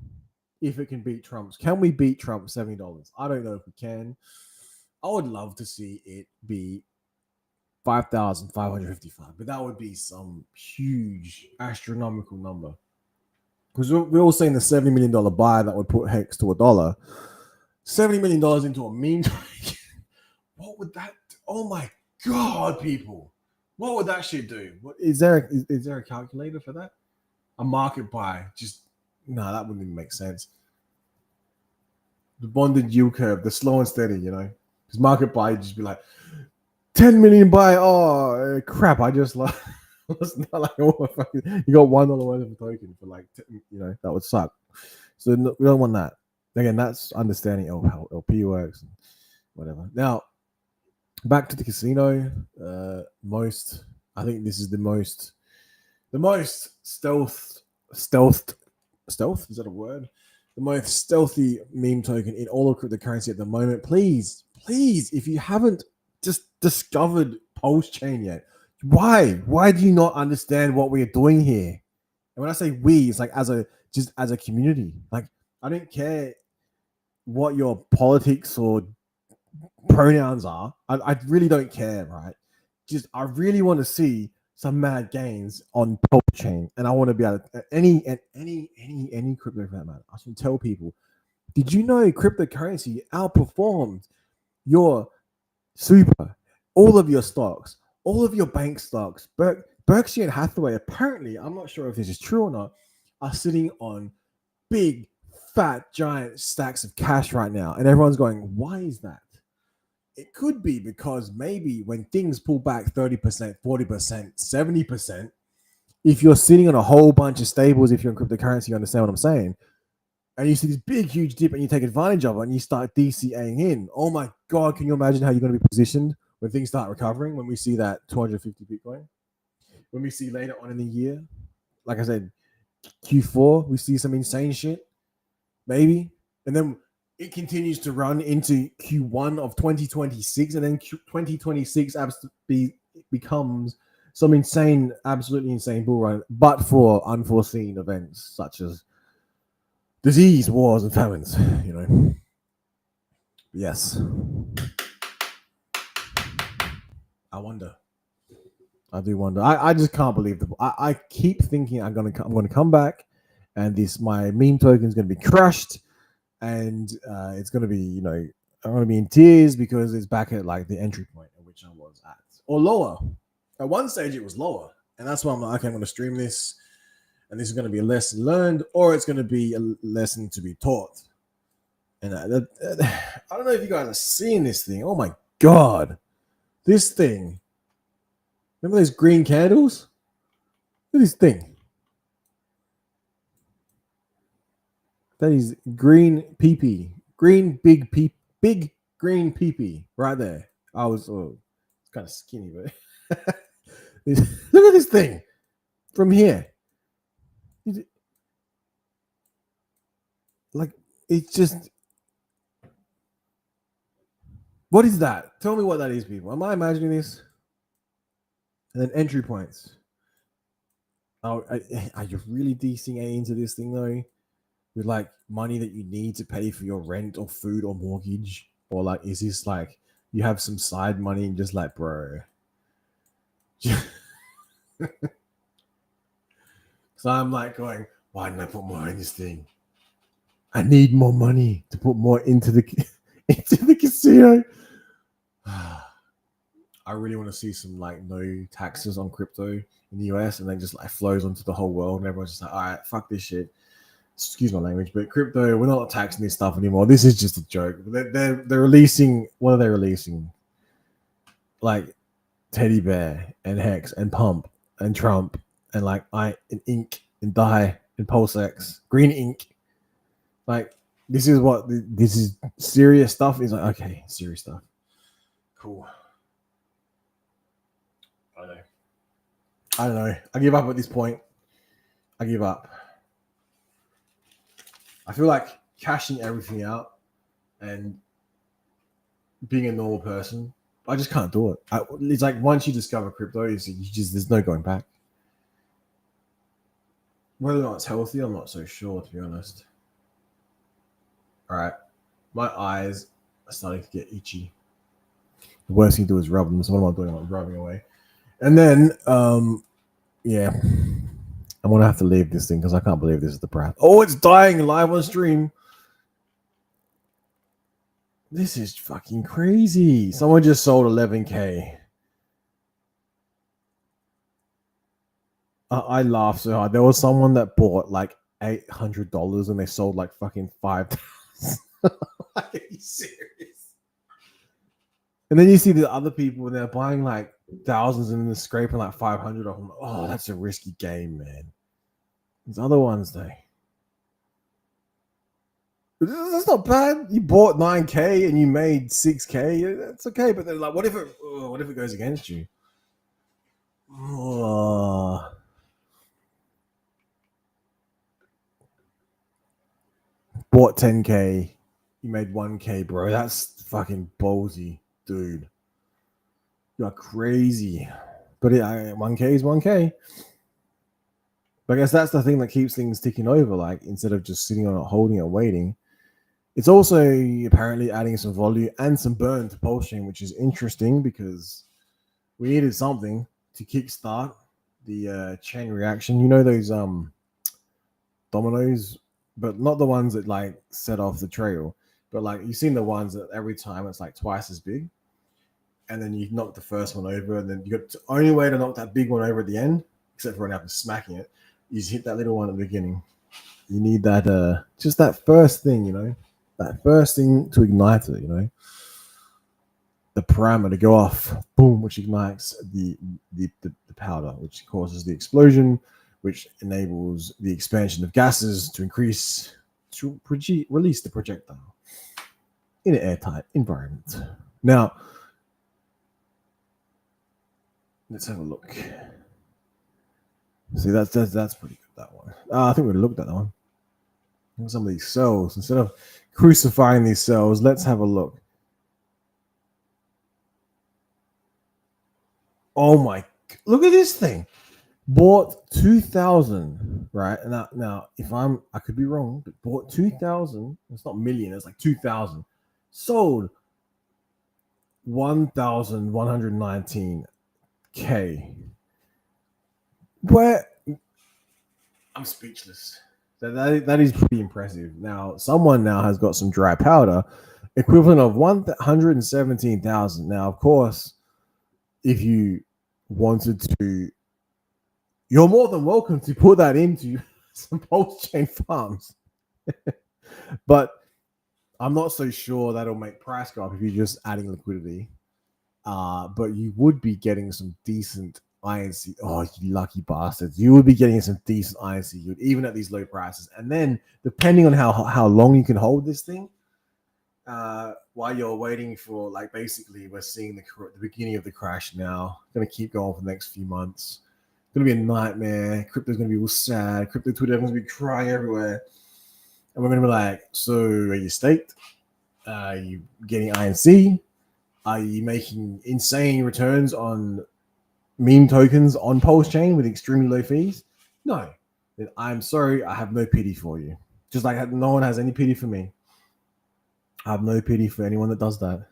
If it can beat Trump's. Can we beat Trump $70? I don't know if we can. I would love to see it be 5,555, but that would be some huge astronomical number. Because we're all saying the $70 million buy that would put HEX to $1. $70 million into a meme token. What would that do? Oh my god, people. What would that shit do? Is there a calculator for that? A market buy? Just no, that wouldn't even make sense. The bonded yield curve, the slow and steady, you know. Because market buy just be like 10 million buy. Oh crap! I just like it's not like you got $1 worth of a token for like that would suck. So we don't want that. Again, that's understanding how LP works and whatever. Now, back to the casino. I think this is the most stealth. Is that a word? The most stealthy meme token in all of cryptocurrency at the moment. Please, if you haven't just discovered Pulse Chain yet, why do you not understand what we are doing here? And when I say we, it's like as a community. Like I don't care what your politics or pronouns are. I really don't care, right? Just I really want to see some mad gains on Pulse Chain, and I want to be able to any crypto for that matter. I should tell people, did you know cryptocurrency outperformed your super, all of your stocks, all of your bank stocks? Berkshire and Hathaway, apparently, I'm not sure if this is true or not, are sitting on big, fat, giant stacks of cash right now, and everyone's going, why is that? It could be because maybe when things pull back 30%, 40%, 70%, if you're sitting on a whole bunch of stables, if you're in cryptocurrency, you understand what I'm saying, and you see this big, huge dip and you take advantage of it and you start DCAing in. Oh my God, can you imagine how you're going to be positioned when things start recovering, when we see that 250 Bitcoin? When we see later on in the year, like I said, Q4, we see some insane shit, maybe. And then it continues to run into Q1 of 2026, and then 2026 becomes some insane, absolutely insane bull run, but for unforeseen events such as disease, wars, and famines, you know. Yes. I wonder. I do wonder. I just can't believe I keep thinking I'm gonna come back, and my meme token is gonna be crushed, and it's gonna be I'm gonna be in tears because it's back at like the entry point at which I was at, or lower. At one stage it was lower, and that's why I'm like, okay, I'm gonna stream this, and this is gonna be a lesson learned, or it's gonna be a lesson to be taught. And I don't know if you guys are seeing this thing. Oh my God, this thing. Remember those green candles? Look at this thing. That is green peepee. Green big green peepee right there. I was it's kind of skinny, but look at this thing from here. Like it's just, what is that? Tell me what that is, people. Am I imagining this? And then entry points. Oh, are you really DCA into this thing though? With like money that you need to pay for your rent or food or mortgage, or like is this like you have some side money and just like, bro? So I'm like going, Why didn't I put more in this thing? I need more money to put more into the into the casino. I really want to see some like no taxes on crypto in the US, and then just like flows onto the whole world, and everyone's just like, all right, fuck this shit. Excuse my language, but crypto, we're not taxing this stuff anymore. This is just a joke. They're releasing, what are they releasing? Like Teddy Bear and Hex and Pump and Trump and like and Ink and Die and Pulse X, Green Ink. Like this is serious stuff. He's like, okay, serious stuff. Cool. I know. I don't know. I give up at this point. I give up. I feel like cashing everything out and being a normal person, I just can't do it. It's like once you discover crypto, you just there's no going back. Whether or not it's healthy, I'm not so sure, to be honest. All right, my eyes are starting to get itchy. The worst thing to do is rub them. So what am I doing? I'm rubbing away. And then, yeah, I'm gonna have to leave this thing because I can't believe this is the price. Oh, it's dying live on stream. This is fucking crazy. Someone just sold 11K. I laughed so hard. There was someone that bought like $800 and they sold like fucking 5,000. Are you serious? And then you see the other people and they're buying like thousands and then they're scraping like 500 of them. Oh, that's a risky game, man. These other ones, though. That's not bad. You bought 9K and you made 6K. That's okay. But then, like, what if it goes against you? Oh. Bought 10K. You made 1K, bro. That's fucking ballsy, dude. You're crazy. But 1K is 1K. But I guess that's the thing that keeps things ticking over. Like, instead of just sitting on it, holding it, waiting, it's also apparently adding some volume and some burn to Pulse Chain, which is interesting because we needed something to kickstart the chain reaction. You know those dominoes, but not the ones that like set off the trail, but like you've seen the ones that every time it's like twice as big, and then you knock the first one over, and then you got the only way to knock that big one over at the end, except for running up and smacking it, you just hit that little one at the beginning. You need that just that first thing, that first thing to ignite it, the parameter to go off, boom, which ignites the powder, which causes the explosion, which enables the expansion of gases to increase to release the projectile in an airtight environment. Now, let's have a look. See, that's pretty good. That one. I think we looked at that one. Some of these cells, instead of crucifying these cells, let's have a look. Oh my! Look at this thing. Bought 2,000, right? Now, if I could be wrong, but bought 2,000. It's not million. It's like 2,000. Sold 1,119K. Where I'm speechless. That is pretty impressive. Now, someone now has got some dry powder, equivalent of 117,000. Now, of course, if you wanted to, you're more than welcome to put that into some Pulse Chain farms. But I'm not so sure that'll make price go up if you're just adding liquidity. But you would be getting some decent INC. Oh, you lucky bastards. You would be getting some decent INC even at these low prices. And then, depending on how long you can hold this thing, while you're waiting for, like, basically, we're seeing the beginning of the crash now. Going to keep going for the next few months. Going to be a nightmare. Crypto's going to be all sad. Crypto Twitter, everyone's going to be crying everywhere. And we're going to be like, so are you staked? Are you getting INC? Are you making insane returns on meme tokens on Pulse Chain with extremely low fees? No. Then I'm sorry, I have no pity for you. Just like no one has any pity for me. I have no pity for anyone that does that.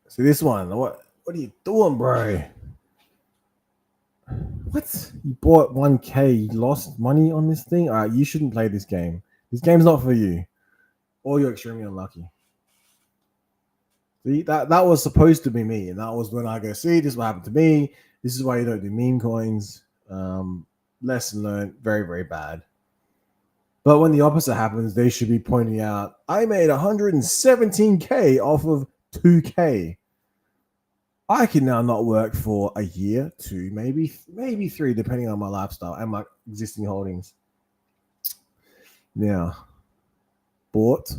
See this one. What are you doing, bro? What? You bought 1K, you lost money on this thing? All right, you shouldn't play this game. This game's not for you. Or you're extremely unlucky. See, that was supposed to be me. And that was when I go, see, this is what happened to me. This is why you don't do meme coins. Lesson learned, very, very bad. But when the opposite happens, they should be pointing out, I made 117K off of 2K. I can now not work for a year, 2, maybe 3, depending on my lifestyle and my existing holdings. Now, bought.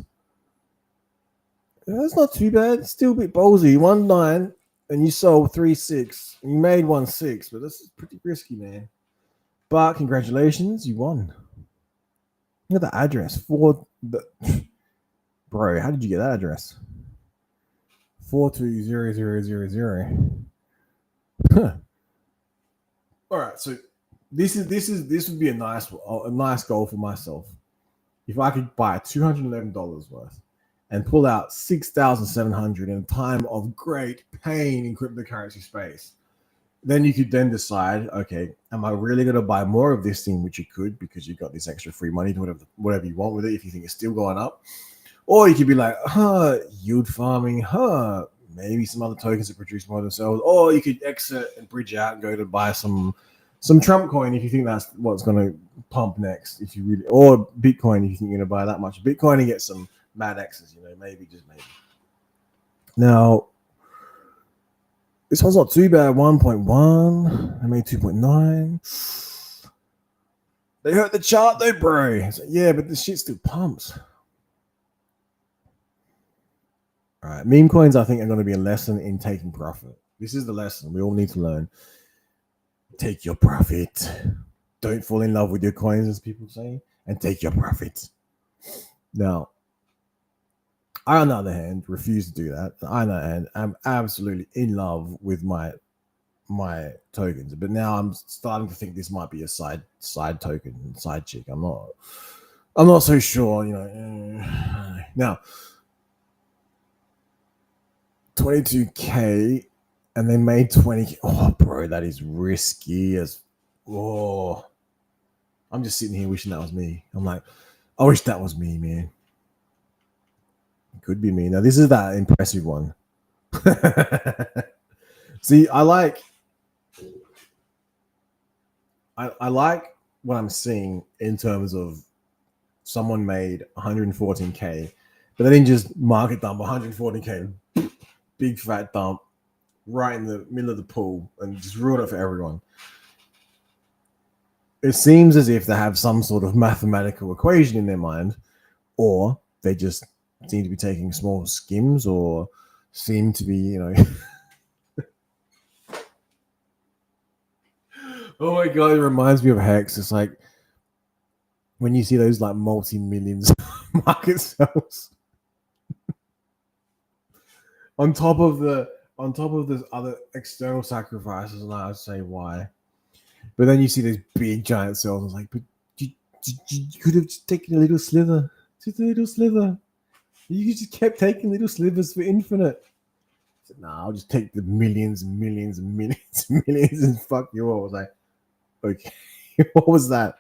That's not too bad. Still a bit ballsy. 1.9 and you sold 3.6. And you made 1.6, but this is pretty risky, man. But congratulations, you won. Look at the address for the bro. How did you get that address? 420000. Huh. All right, so this would be a nice goal for myself. If I could buy $211 worth and pull out 6,700 in a time of great pain in cryptocurrency space, then you could then decide, okay, am I really going to buy more of this thing, which you could because you got this extra free money to whatever you want with it if you think it's still going up. Or you could be like, yield farming, maybe some other tokens that produce more themselves. Or you could exit and bridge out and go to buy some Trump coin if you think that's what's going to pump next. If you really, or Bitcoin if you think you're going to buy that much Bitcoin and get some mad X's, maybe, just maybe. Now, this one's not too bad. 1.1. I made 2.9. They hurt the chart though, bro. Like, yeah, but this shit still pumps. All right, meme coins, I think, are going to be a lesson in taking profit. This is the lesson we all need to learn. Take your profit. Don't fall in love with your coins, as people say, and take your profit. Now, I, on the other hand, refuse to do that. On the other hand, I'm absolutely in love with my tokens, but now I'm starting to think this might be a side token, side chick. I'm not so sure. Now 22K, and they made 20. Oh, bro, that is risky as. Oh, I'm just sitting here wishing that was me. I'm like, I wish that was me, man. It could be me. Now this is that impressive one. See, I like what I'm seeing in terms of someone made 114K, but they didn't just market dump 114K, big fat dump right in the middle of the pool and just ruin it for everyone. It seems as if they have some sort of mathematical equation in their mind, or they just seem to be taking small skims, or seem to be, Oh my god, it reminds me of HEX. It's like when you see those like multi-millions market sales on top of this other external sacrifices, and I would say why. But then you see these big giant sales, and it's like, but you could have just taken a little sliver. Just a little sliver. You just kept taking little slivers for infinite. I said, nah, I'll just take the millions and millions and millions and millions and fuck you all. I was like, okay, what was that?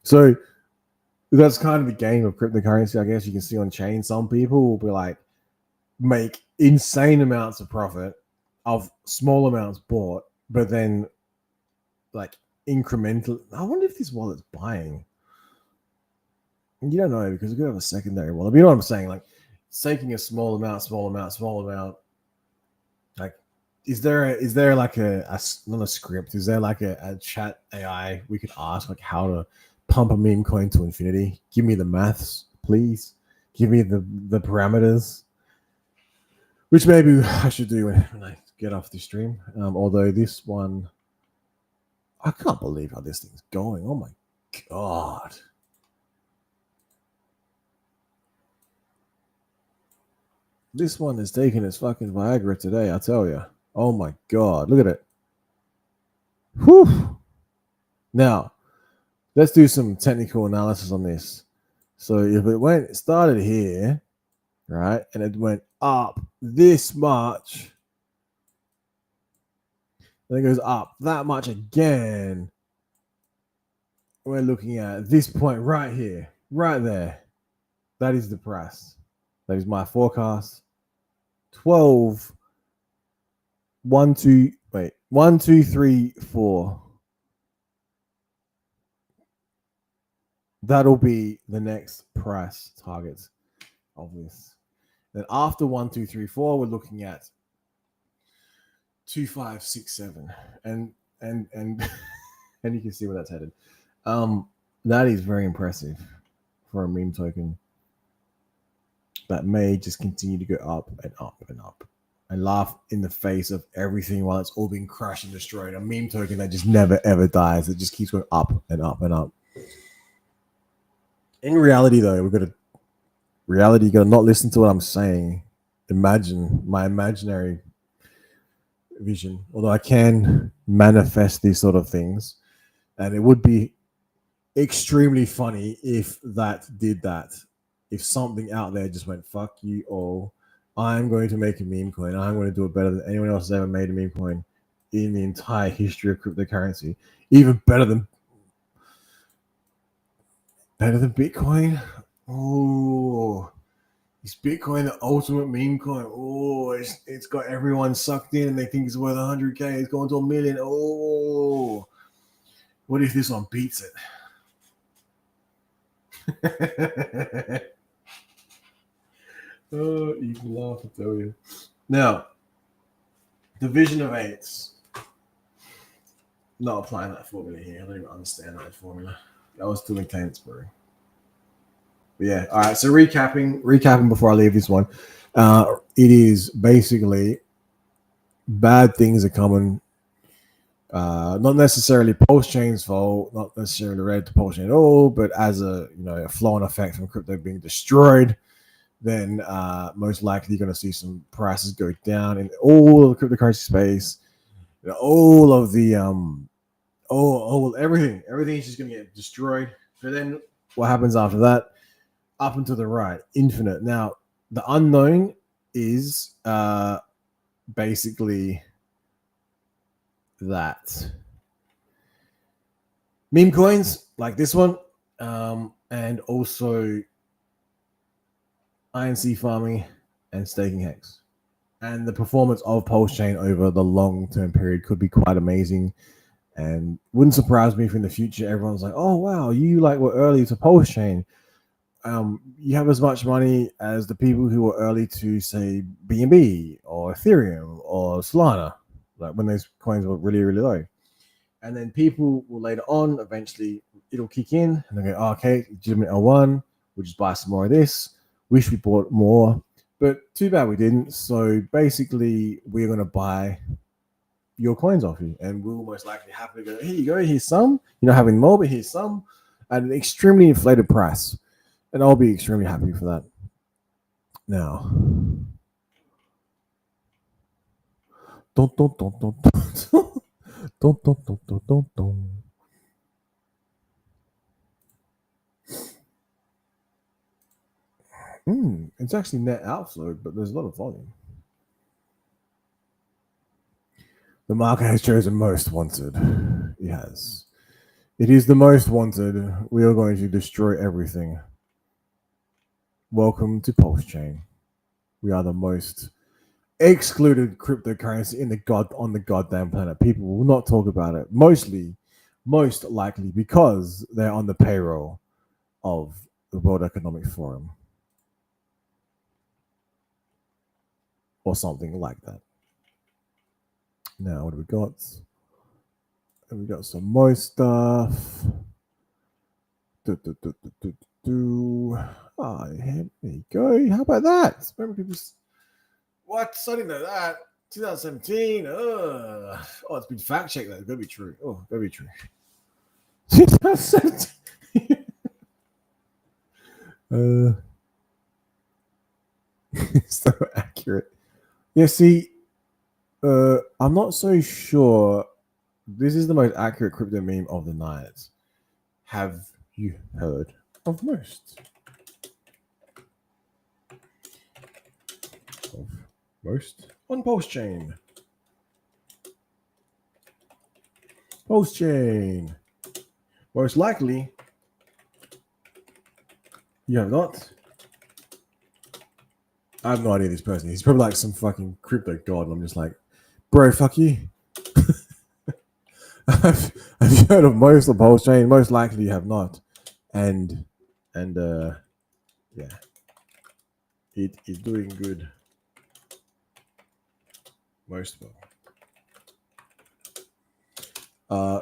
So that's kind of the game of cryptocurrency, I guess. You can see on chain, some people will be like, make insane amounts of profit of small amounts bought, but then like incremental. I wonder if this wallet's buying. You don't know because we could have a secondary wallet. But you know what I'm saying? Like, taking a small amount. Like, is there like a not a script? Is there like a chat AI we could ask like how to pump a meme coin to infinity? Give me the maths, please. Give me the parameters. Which maybe I should do when I get off the stream. Although this one, I can't believe how this thing's going. Oh my god. This one is taking its fucking Viagra today, I tell you. Oh my god, look at it. Whew. Now, let's do some technical analysis on this. So if it started here, right, and it went up this much, then it goes up that much again. We're looking at this point right here, right there. That is the price. That is my forecast. 12, 1, 2, wait, 1, 2, 3, 4. That'll be the next price target of this. Then after 1, 2, 3, 4, we're looking at 2, 5, 6, 7, and and and you can see where that's headed. That is very impressive for a meme token that may just continue to go up and up and up and laugh in the face of everything while it's all being crushed and destroyed. A meme token that just never ever dies. It just keeps going up and up and up. In reality, though, you gotta not listen to what I'm saying. Imagine my imaginary vision. Although I can manifest these sort of things, and it would be extremely funny if that did that. If something out there just went, fuck you all, I'm going to make a meme coin. I'm going to do it better than anyone else has ever made a meme coin in the entire history of cryptocurrency. Even better than Bitcoin. Oh, is Bitcoin the ultimate meme coin? Oh, it's got everyone sucked in and they think it's worth 100K. It's going to a million. Oh, what if this one beats it? Oh, you can laugh, I tell you. Now, division of eights. Not applying that formula here. I don't even understand that formula. I was doing Cainsbury. But yeah, all right. So recapping before I leave this one. It is basically bad things are coming. Not necessarily post-chain's fault, not necessarily related to post-chain at all, but as a flow-on effect from crypto being destroyed, then most likely you're going to see some prices go down in all of the cryptocurrency space. All of the everything's just going to get destroyed. So then what happens after that? Up and to the right, infinite. Now the unknown is basically that meme coins like this one, and also INC farming and staking HEX. And the performance of Pulse Chain over the long-term period could be quite amazing. And wouldn't surprise me if in the future everyone's like, oh, wow, you were early to Pulse Chain. You have as much money as the people who were early to, say, BNB or Ethereum or Solana, like when those coins were really, really low. And then people will later on, eventually, it'll kick in and they go, oh, okay, legitimate L1, we'll just buy some more of this. Wish we bought more, but too bad we didn't. So basically, we're going to buy your coins off you, and we'll most likely happily go, here you go, here's some. You're not having more, but here's some at an extremely inflated price. And I'll be extremely happy for that. Now, it's actually net outflow, but there's a lot of volume. The market has chosen most wanted. It has. It is the most wanted. We are going to destroy everything. Welcome to Pulse Chain. We are the most excluded cryptocurrency on the goddamn planet. People will not talk about it. Most likely because they're on the payroll of the World Economic Forum or something like that. Now, what have we got? We got some more stuff. There you go. How about that? Remember people what? I didn't know that. 2017. Oh, it's been fact checked. That's gotta be true. Oh, gotta be true. 2017. So accurate. Yeah, see, I'm not so sure. This is the most accurate crypto meme of the night. Have you heard of most? On Pulse Chain. Post chain. Most likely, you have not. I have no idea this person. He's probably like some fucking crypto god. And I'm just like, bro, fuck you. have you heard of most of Post chain? Most likely, you have not. And yeah, it is doing good. Most well.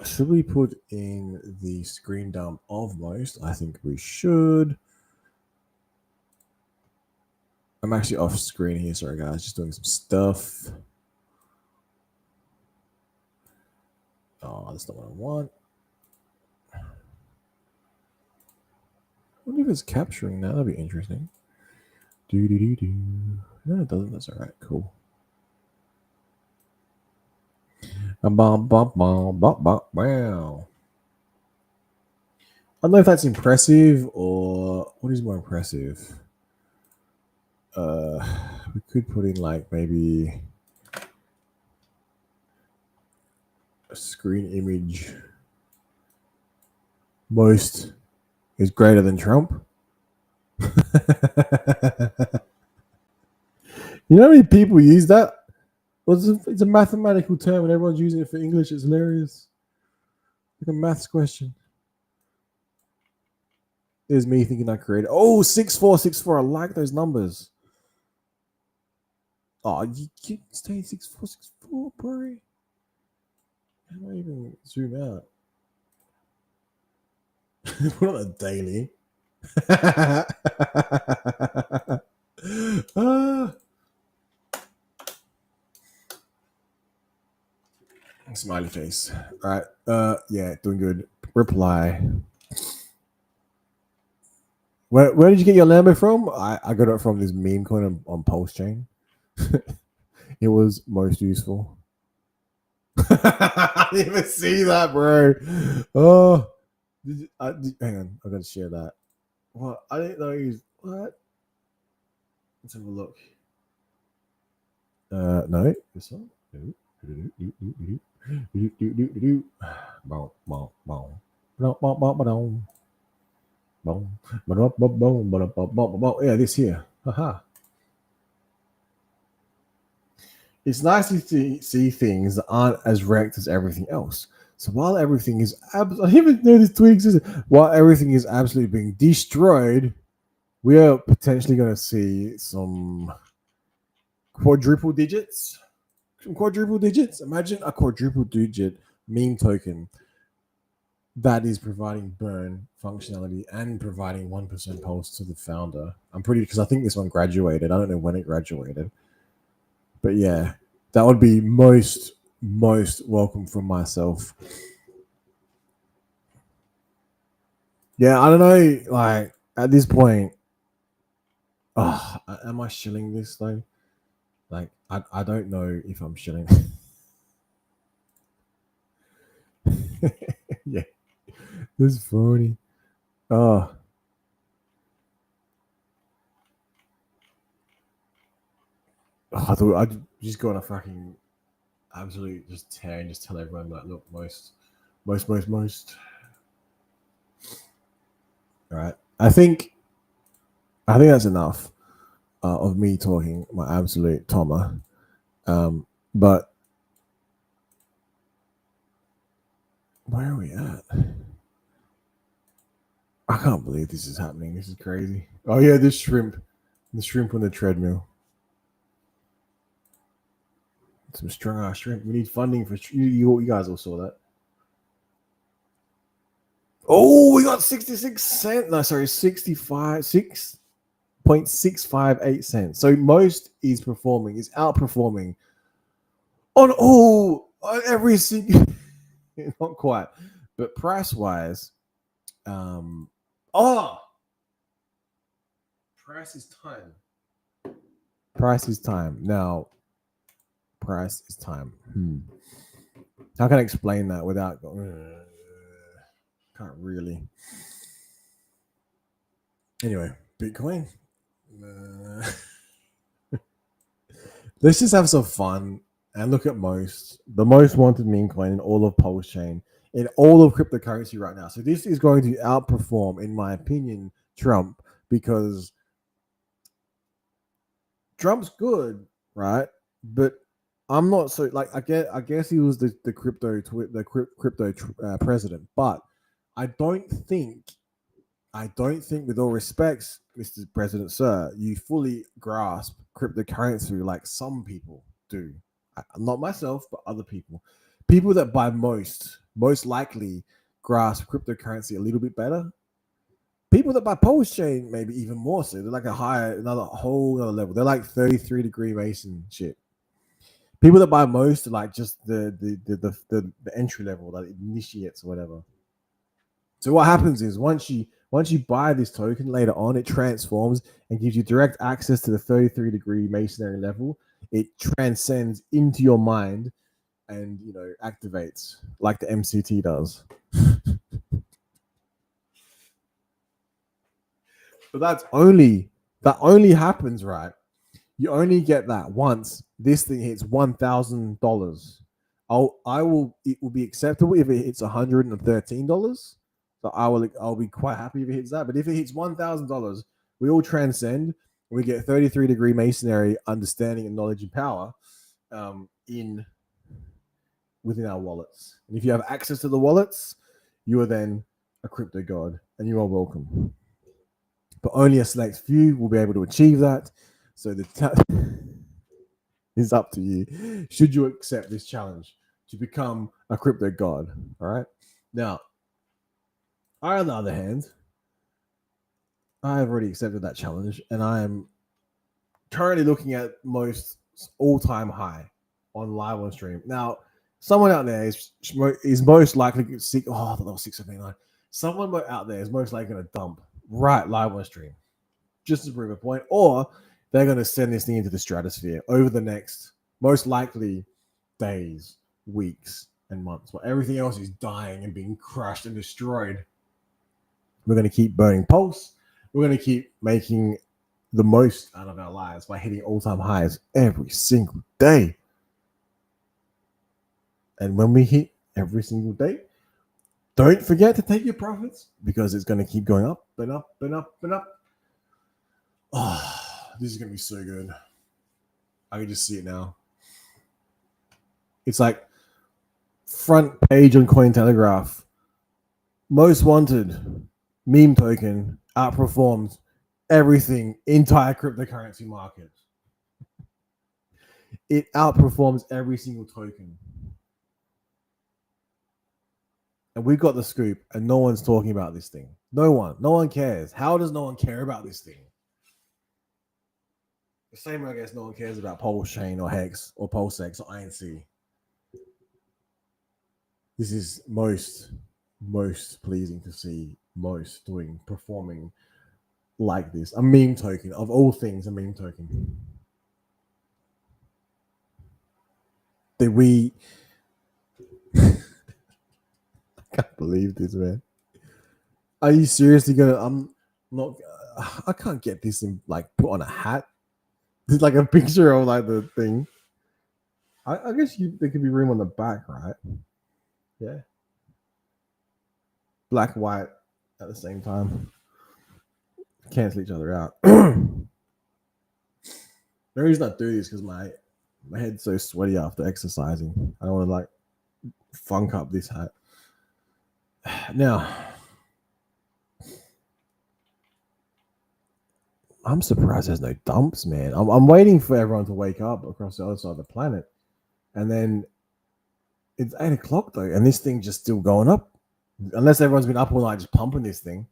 Should we put in the screen dump of most? I think we should. I'm actually off screen here. Sorry, guys. Just doing some stuff. Oh, that's not what I want. I wonder if it's capturing now. That'd be interesting. Do. No, it doesn't. That's all right. Cool. Wow. I don't know if that's impressive or what is more impressive. We could put in like maybe a screen image. Most is greater than Trump. You know how many people use that? Well, it's a mathematical term and everyone's using it for English. It's hilarious. Like a maths question. There's me thinking I created. Oh, 6464. I like those numbers. Oh, you keep staying 6464, bro. How do I even zoom out? Put on a daily. Smiley face. All right. Yeah, doing good. Reply. Where did you get your Lambo from? I got it from this meme coin on Pulse Chain. It was most useful. I didn't even see that, bro. Oh, hang on. I gotta share that. What? I didn't know he's what? Let's have a look. No, this one. Yeah, this here. Haha. It's nice to see things that aren't as wrecked as everything else. So while everything is I even know this tweet exists. While everything is absolutely being destroyed, we are potentially going to see some quadruple digits. Some quadruple digits. Imagine a quadruple digit meme token that is providing burn functionality and providing 1% pulse to the founder. I'm pretty because I think this one graduated. I don't know when it graduated. But yeah, that would be most welcome from myself. Yeah, I don't know. Like at this point, am I shilling this though? Like I don't know if I'm shilling. Yeah, this is funny. Oh, I thought I'd just go on a fucking absolute just tear and just tell everyone like, look, most. All right, I think that's enough of me talking my absolute Toma. But where are we at? I can't believe this is happening. This is crazy. Oh yeah, the shrimp on the treadmill. Some strong ass shrimp. We need funding for you guys all saw that. Oh, we got 66 cents. No, sorry, 65 6.658 cents. So most is outperforming on every single not quite, but price wise, price is time. Price is time. Now, price is time. How can I explain that without going? Can't really. Anyway, Bitcoin. Let's just have some fun and look at the most wanted meme coin in all of Pulse Chain in all of cryptocurrency right now. So this is going to outperform, in my opinion, Trump, because Trump's good, right? But I'm not so like I guess he was the crypto president, but I don't think with all respects, Mr. President, sir, you fully grasp cryptocurrency like some people do. Not myself, but other people. People that by most likely grasp cryptocurrency a little bit better. People that buy Pulse Chain maybe even more so. They're like another whole other level. They're like 33-degree Mason shit. People that buy most are like just the entry level, like initiates or whatever. So what happens is once you buy this token later on, it transforms and gives you direct access to the 33-degree masonry level. It transcends into your mind and activates like the MCT does. But that only happens, right? You only get that once this thing hits $1,000. It will be acceptable if it hits $113. So I'll be quite happy if it hits that. But if it hits $1,000, we all transcend. We get 33-degree masonry understanding and knowledge and power within our wallets. And if you have access to the wallets, you are then a crypto god, and you are welcome. But only a select few will be able to achieve that. So is up to you. Should you accept this challenge to become a crypto god? All right. Now, I, on the other hand, I have already accepted that challenge, and I am currently looking at most all-time high on live on stream. Now, someone out there is most likely to see. Oh, I thought that was 679. Someone out there is most likely going to dump right live on stream just to prove a point, or they're going to send this thing into the stratosphere over the next, most likely, days, weeks, and months, while everything else is dying and being crushed and destroyed. We're going to keep burning pulse. We're going to keep making the most out of our lives by hitting all-time highs every single day. And when we hit every single day, don't forget to take your profits, because it's going to keep going up and up and up and up. Oh, this is going to be so good. I can just see it now. It's like front page on Cointelegraph. Most wanted meme token outperforms everything, entire cryptocurrency market. It outperforms every single token. And we got the scoop, and no one's talking about this thing. No one cares. How does no one care about this thing? The same way I guess no one cares about Pulse Chain or HEX or PulseX or INC. This is most pleasing to see most performing like this. A meme token, of all things, a meme token. That we I can't believe this, man. Are you seriously I'm not. I can't get this in like put on a hat. It's like a picture of like the thing. I guess there could be room on the back, right? Yeah. Black, white at the same time. Cancel each other out. The reason I do this because my head's so sweaty after exercising. I don't want to like funk up this hat. Now, I'm surprised there's no dumps, man. I'm waiting for everyone to wake up across the other side of the planet. And then it's 8 o'clock though, and this thing's just still going up. Unless everyone's been up all night just pumping this thing.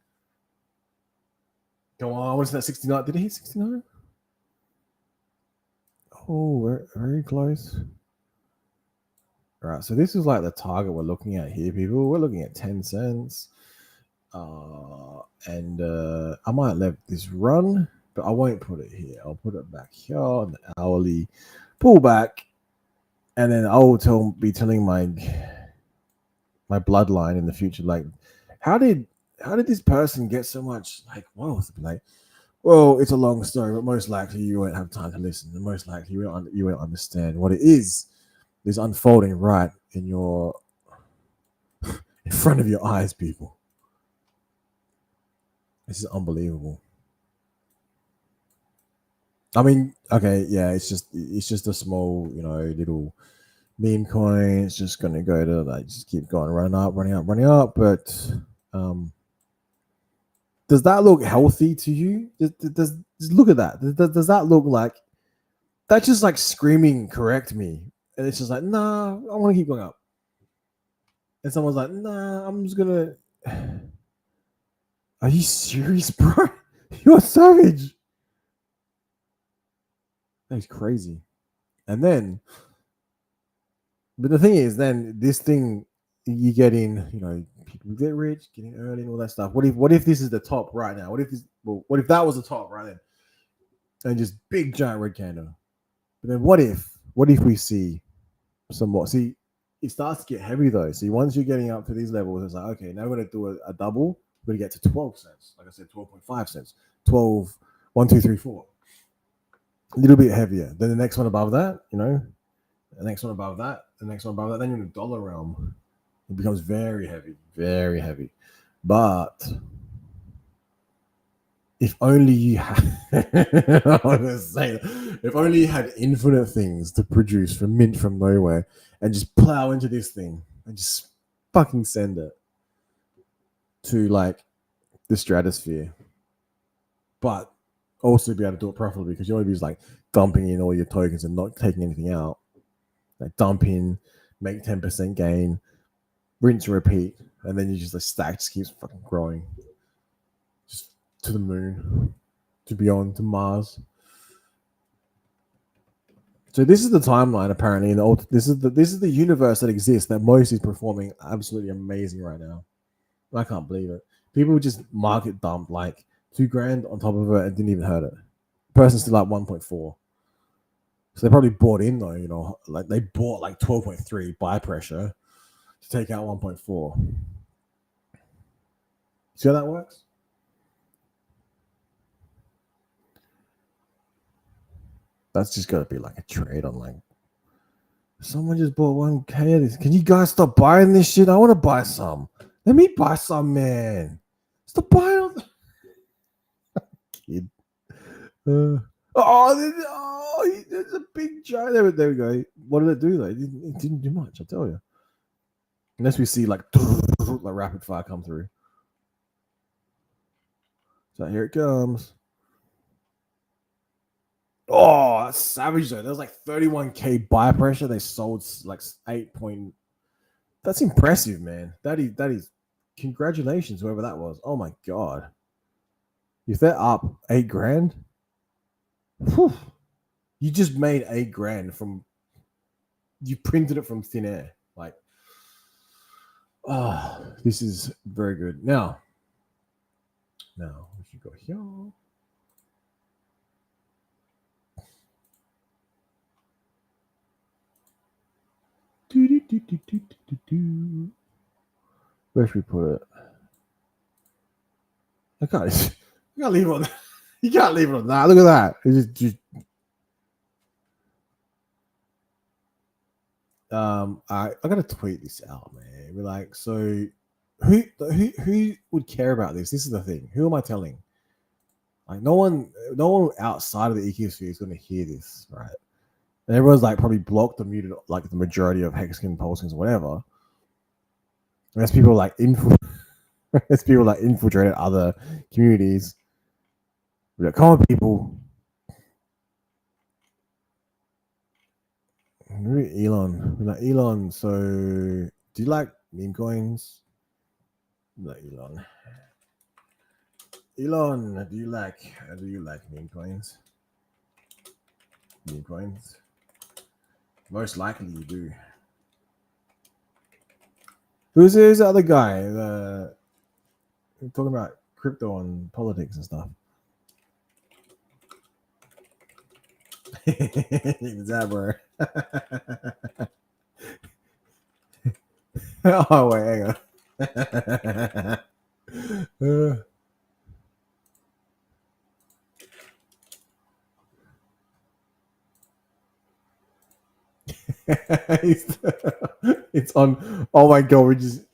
Go on, what is that, 69? Did it hit 69? Oh, we're very close. All right, so this is like the target we're looking at here, people. We're looking at 10 cents. And I might let this run, but I won't put it here. I'll put it back here on the hourly pullback. And then I will be telling my bloodline in the future, like, how did this person get so much like wealth? Like, well, it's a long story, but most likely you won't have time to listen, and most likely you won't understand what it is unfolding right in your in front of your eyes, people. This is unbelievable. I mean, okay, yeah, it's just a small, little meme coin. It's just gonna go to like just keep going, running up, running up, running up. But does that look healthy to you? Just look at that. Does that look like that's just like screaming, correct me? And it's just like, nah, I want to keep going up. And someone's like, nah, I'm just gonna. Are you serious, bro? You're savage. That's crazy. And then, but the thing is, then this thing you get in, people get rich, getting early, and all that stuff. What if this is the top right now? What if that was the top right then? And just big giant red candle. But then what if we see some more? See, it starts to get heavy though. See, once you're getting up to these levels, it's like, okay, now we're gonna do a double. We're gonna get to 12 cents. Like I said, 12.5 cents. 12, 1, 2, 3, 4. A little bit heavier. Then the next one above that, the next one above that, the next one above that, then you're in the dollar realm. It becomes very heavy, very heavy. But if only you had, I was gonna say, if only you had infinite things to produce from mint from nowhere and just plow into this thing and just fucking send it to like the stratosphere, but also be able to do it properly because you want to be like dumping in all your tokens and not taking anything out. Like dump in, make 10% gain, rinse and repeat, and then you just the stack just keeps fucking growing. Just to the moon, to beyond, to Mars. So this is the timeline apparently, and this is the universe that exists that Most is performing absolutely amazing right now. I can't believe it. People just market dumped like $2,000 on top of it and didn't even hurt it. Person's still like 1.4. So they probably bought in though, like they bought like 12.3 buy pressure to take out 1.4. See how that works? That's just got to be like a trade on like someone just bought 1K of this. Can you guys stop buying this shit? I want to buy some. Let me buy some, man. Stop buying all the kid. There's a big giant. There we go. What did it do though? It didn't do much, I tell you. Unless we see like rapid fire come through. So here it comes. Oh, that's savage though. There was like 31K buy pressure. They sold like 8 point. That's impressive, man. That is. Congratulations, whoever that was. Oh my god. If they're up $8,000, whew, you just made $8,000 from. You printed it from thin air. Like, oh, this is very good. Now we should go here. Where should we put it? I can't leave it on. You can't leave it on that. Look at that. It's just I gotta tweet this out, man. We're like, so who would care about this? This is the thing. Who am I telling? Like, no one outside of the ecosphere is gonna hear this, right? And everyone's like probably blocked or muted like the majority of Hexkin postings or whatever. Unless people like infiltrated other communities. We're like, come on, people. Maybe Elon. We're like, Elon, so do you like meme coins? Like Elon. Elon, do you like meme coins? Meme coins? Most likely you do. Who's the other guy? We're talking about crypto and politics and stuff. That bro. Oh wait, hang on. It's on. Oh my god, we just.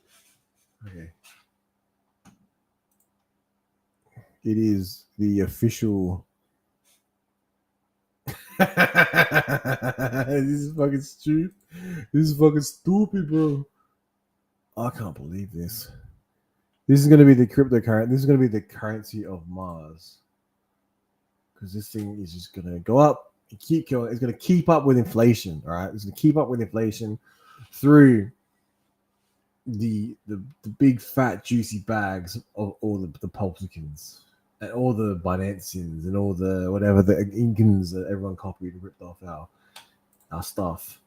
It is the official. This is fucking stupid. This is fucking stupid, bro. I can't believe this. This is going to be the cryptocurrency. This is going to be the currency of Mars. Because this thing is just going to go up and keep going. It's going to keep up with inflation. All right. It's going to keep up with inflation through the big fat juicy bags of all the Pulplicans and all the Binanceans and all the whatever the Incans that everyone copied and ripped off our stuff.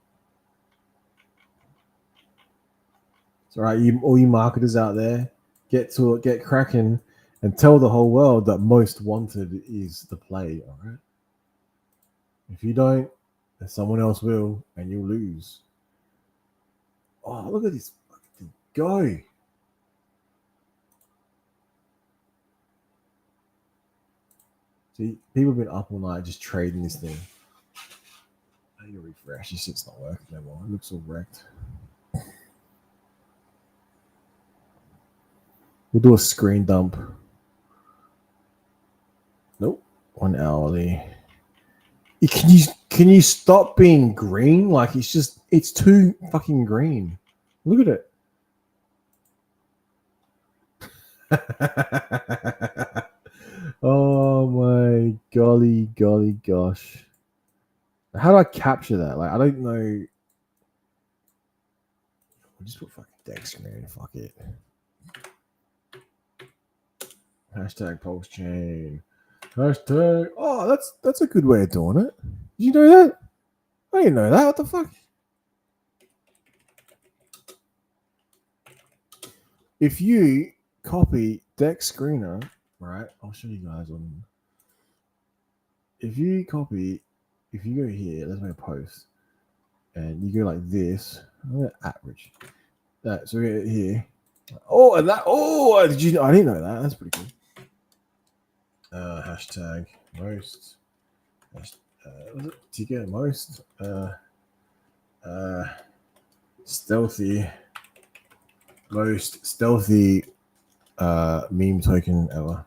It's all right, all you marketers out there, get to it, get cracking, and tell the whole world that most wanted is the play. All right. If you don't, then someone else will, and you'll lose. Oh, look at this fucking go. See, people have been up all night just trading this thing. I need to refresh. This shit's not working anymore. It looks all wrecked. We'll do a screen dump. Nope. 1 hourly. Can you stop being green? Like it's too fucking green. Look at it. Oh my golly gosh. How do I capture that? Like I don't know. I'll just put fucking deck screen. Fuck it. Hashtag pulse chain. Hashtag. Oh, that's a good way of doing it. Did you know that? I didn't know that. What the fuck? If you copy deck screener, right? I'll show you guys on. If you go here, let's make a post, and you go like this. I'm gonna average that. So we get here. Oh, and that. Oh, did you? I didn't know that. That's pretty cool. Hashtag most. Was it Tika most? Stealthy. Most stealthy meme token ever.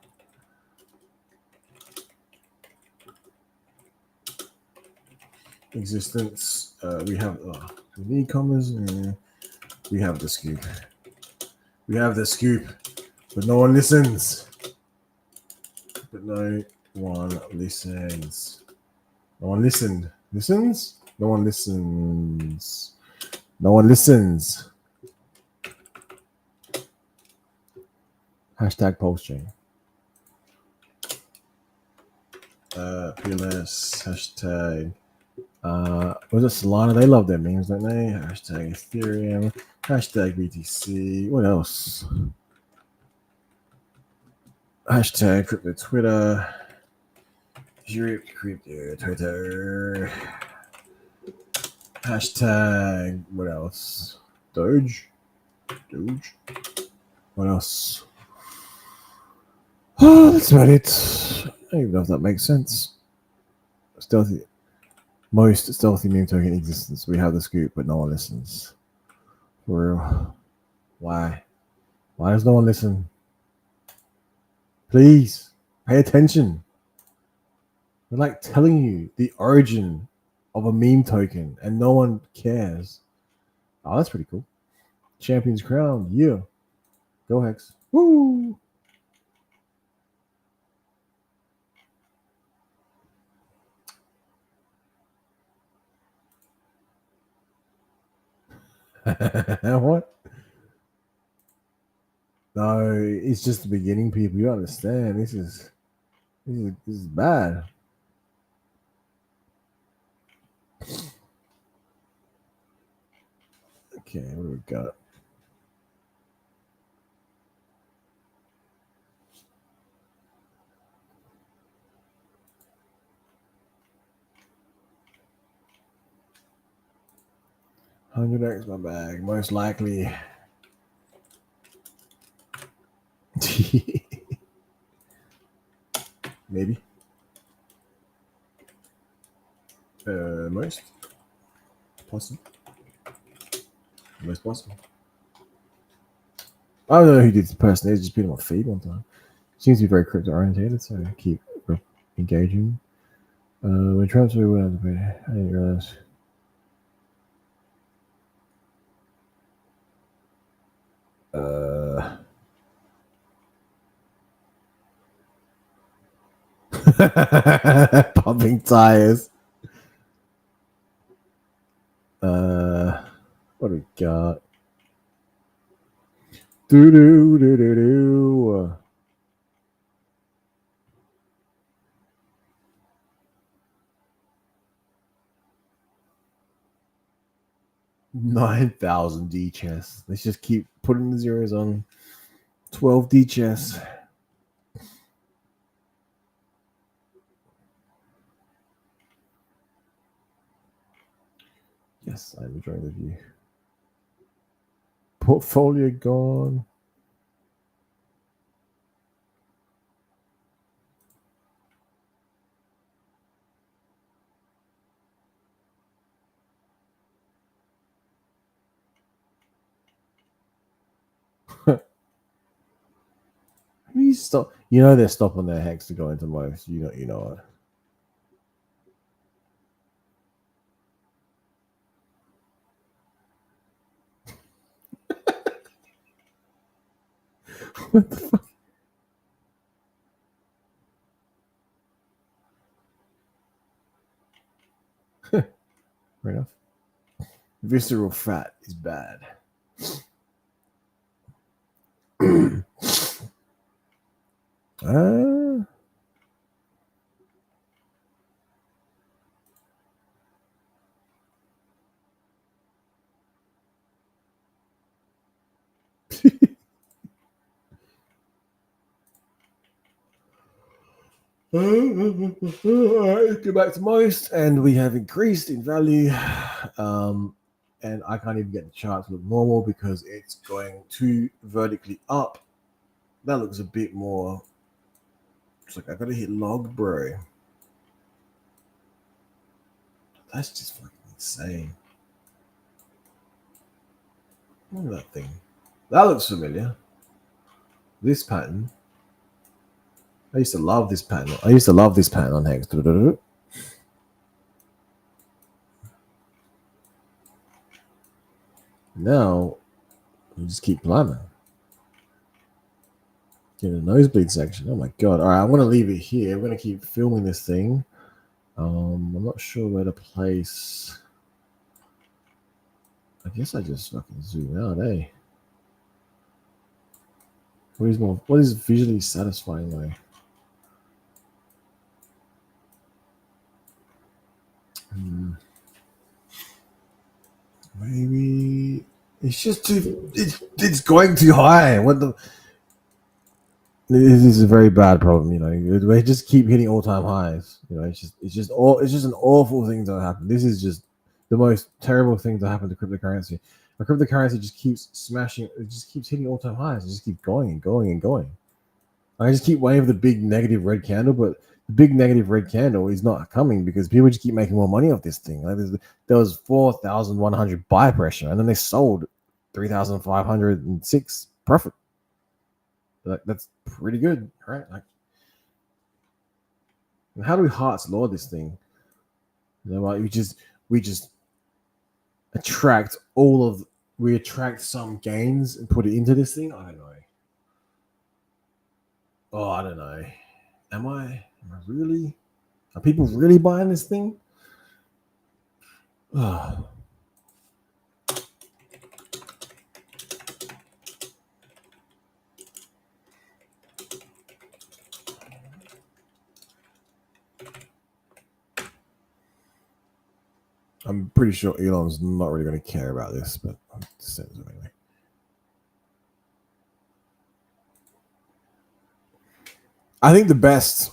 Existence. We have the e-commerce. We have the scoop. We have the scoop, but no one listens. But no one listens. No one listened. Listens? No one listens. No one listens. Hashtag pulse chain. PLS. Hashtag. Was it Solana? They love their memes, don't they? Hashtag Ethereum. Hashtag BTC. What else? Hashtag crypto Twitter. Crypto Twitter. Hashtag what else? Doge. What else? Oh, that's about it. I don't even know if that makes sense. Stealthy. Most stealthy meme token in existence. We have the scoop, but no one listens. For real. Why? Why does no one listen? Please pay attention. We're like telling you the origin of a meme token, and no one cares. Oh, that's pretty cool. Champion's crown, yeah. Go HEX. Woo! What? No, it's just the beginning, people. You understand? This is bad. Okay, what do we got? $100 my bag, most likely. Maybe. Most possible. Most possible. I don't know who did this person. They just put him on feed one time. Seems to be very crypto orientated, so keep engaging. When transfer went, I didn't realize. Pumping tires. What do we got? Do do do do do. 9,000 D chess. Let's just keep putting the zeros on 12 D chess. Yes, I'm enjoying the view. Portfolio gone. You stop. You know they're stopping their hex to go into most. You know it. What the fuck? Fair enough. Visceral fat is bad. Alright, go back to most, and we have increased in value. And I can't even get the chart to look normal because it's going too vertically up. That looks a bit more. It's like I gotta hit log, bro. That's just fucking insane. Look at that thing. That looks familiar. This pattern. I used to love this pattern. On Hex. Now, we just keep climbing. Get a nosebleed section. Oh my god. Alright, I'm going to leave it here. I'm going to keep filming this thing. I'm not sure where to place. I guess I just fucking zoom out, eh? What is visually satisfying, though? Maybe it's just too. It's going too high. What the? This is a very bad problem. We just keep hitting all-time highs. It's just an awful thing to happen. This is just the most terrible thing to happen to cryptocurrency. The cryptocurrency just keeps smashing. It just keeps hitting all-time highs. It just keeps going and going and going. I just keep waiting for the big negative red candle, but the big negative red candle is not coming because people just keep making more money off this thing. Like there was 4,100 buy pressure, and then they sold 3,506 profit. That's pretty good, right? Like, how do we Heart's Law this thing? Like we just attract we attract some gains and put it into this thing. I don't know. Oh, I don't know. Am I really? Are people really buying this thing? Oh. I'm pretty sure Elon's not really going to care about this, but I'm just anyway. I think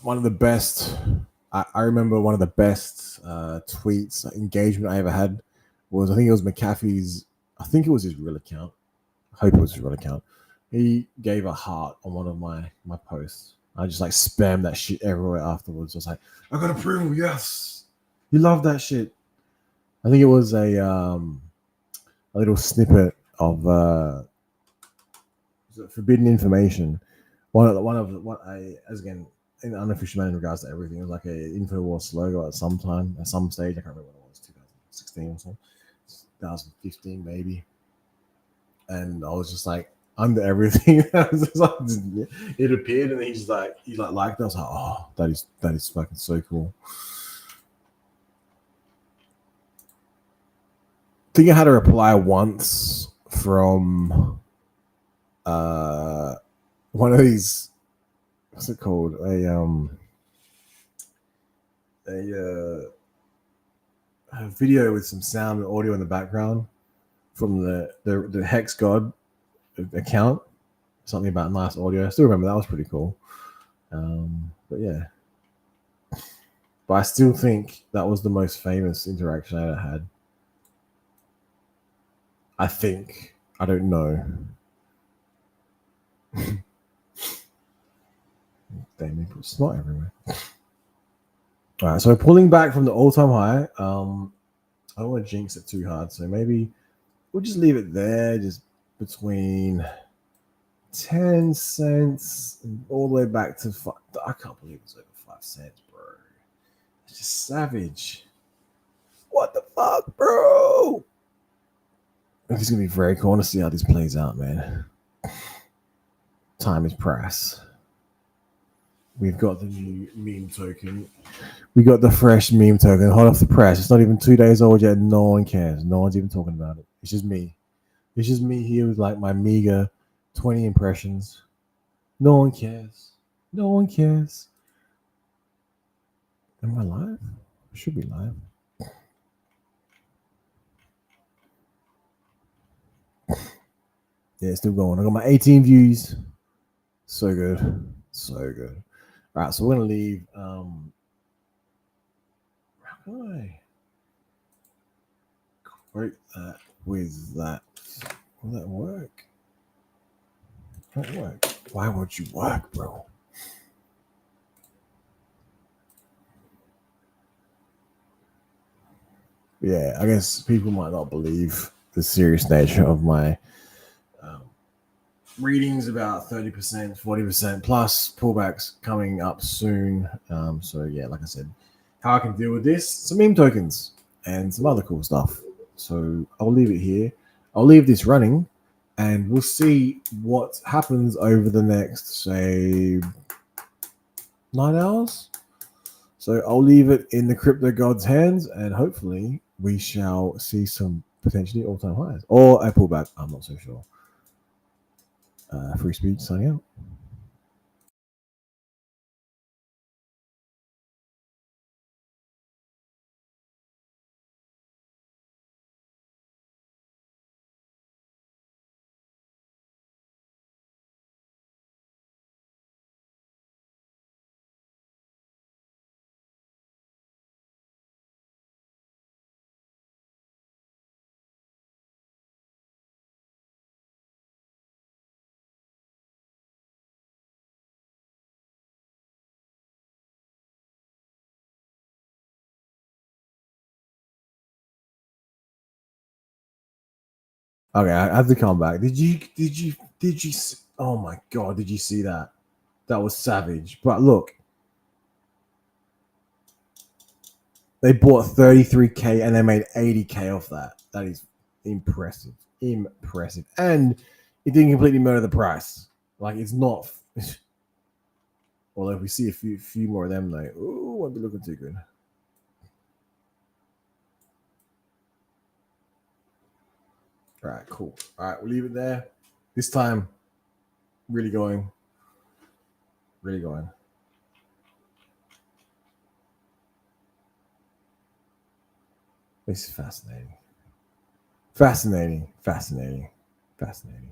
one of the best. I remember one of the best tweets engagement I ever had was, I think it was McAfee's. I think it was his real account. I hope it was his real account. He gave a heart on one of my posts. I just like spammed that shit everywhere afterwards. I was like, I got approval, yes. You love that shit. I think it was a little snippet of forbidden information one of what I as again in unofficial man in regards to everything. It was like a InfoWars logo at some time, at some stage. I can't remember when it was, 2016 or something, 2015 maybe. And I was just like under everything. It appeared, and he's like liked it. I was like, oh, that is fucking so cool. I think I had a reply once from one of these, what's it called, a video with some sound and audio in the background from the Hex God account. Something about nice audio. I still remember that was pretty cool. But yeah, but I still think that was the most famous interaction I ever had. I think. I don't know. Damn, they put snot everywhere. All right, so pulling back from the all-time high. I don't want to jinx it too hard, so maybe we'll just leave it there, just between 10 cents and all the way back to 5. I can't believe it's over 5 cents, bro. It's just savage. What the fuck, bro? It's gonna be very cool. I want to see how this plays out, man. Time is press. We've got the new meme token. We got the fresh meme token. Hot off the press. It's not even 2 days old yet. No one cares. No one's even talking about it. It's just me. It's just me here with like my meager 20 impressions. No one cares. No one cares. Am I live? I should be live. Yeah, it's still going. I got my 18 views. So good. So good. All right, so we're going to leave. How can I quote that with that? Will that work? Won't work. Why won't you work, bro? Yeah, I guess people might not believe the serious nature of my readings about 30%, 40% plus pullbacks coming up soon. So yeah, like I said, how I can deal with this, some meme tokens and some other cool stuff. So I'll leave it here. I'll leave this running and we'll see what happens over the next, say, 9 hours. So I'll leave it in the crypto god's hands and hopefully we shall see some potentially all-time highs or a pullback. I'm not so sure. Free speech signing out. Okay, I have to come back. Did you? Oh my god! Did you see that? That was savage. But look, they bought 33K and they made 80K off that. That is impressive, impressive, and it didn't completely murder the price. Like it's not. Although if we see a few more of them, like, ooh, won't be looking too good. All right, cool. All right, we'll leave it there. This time, really going, really going. This is fascinating. Fascinating, fascinating, fascinating.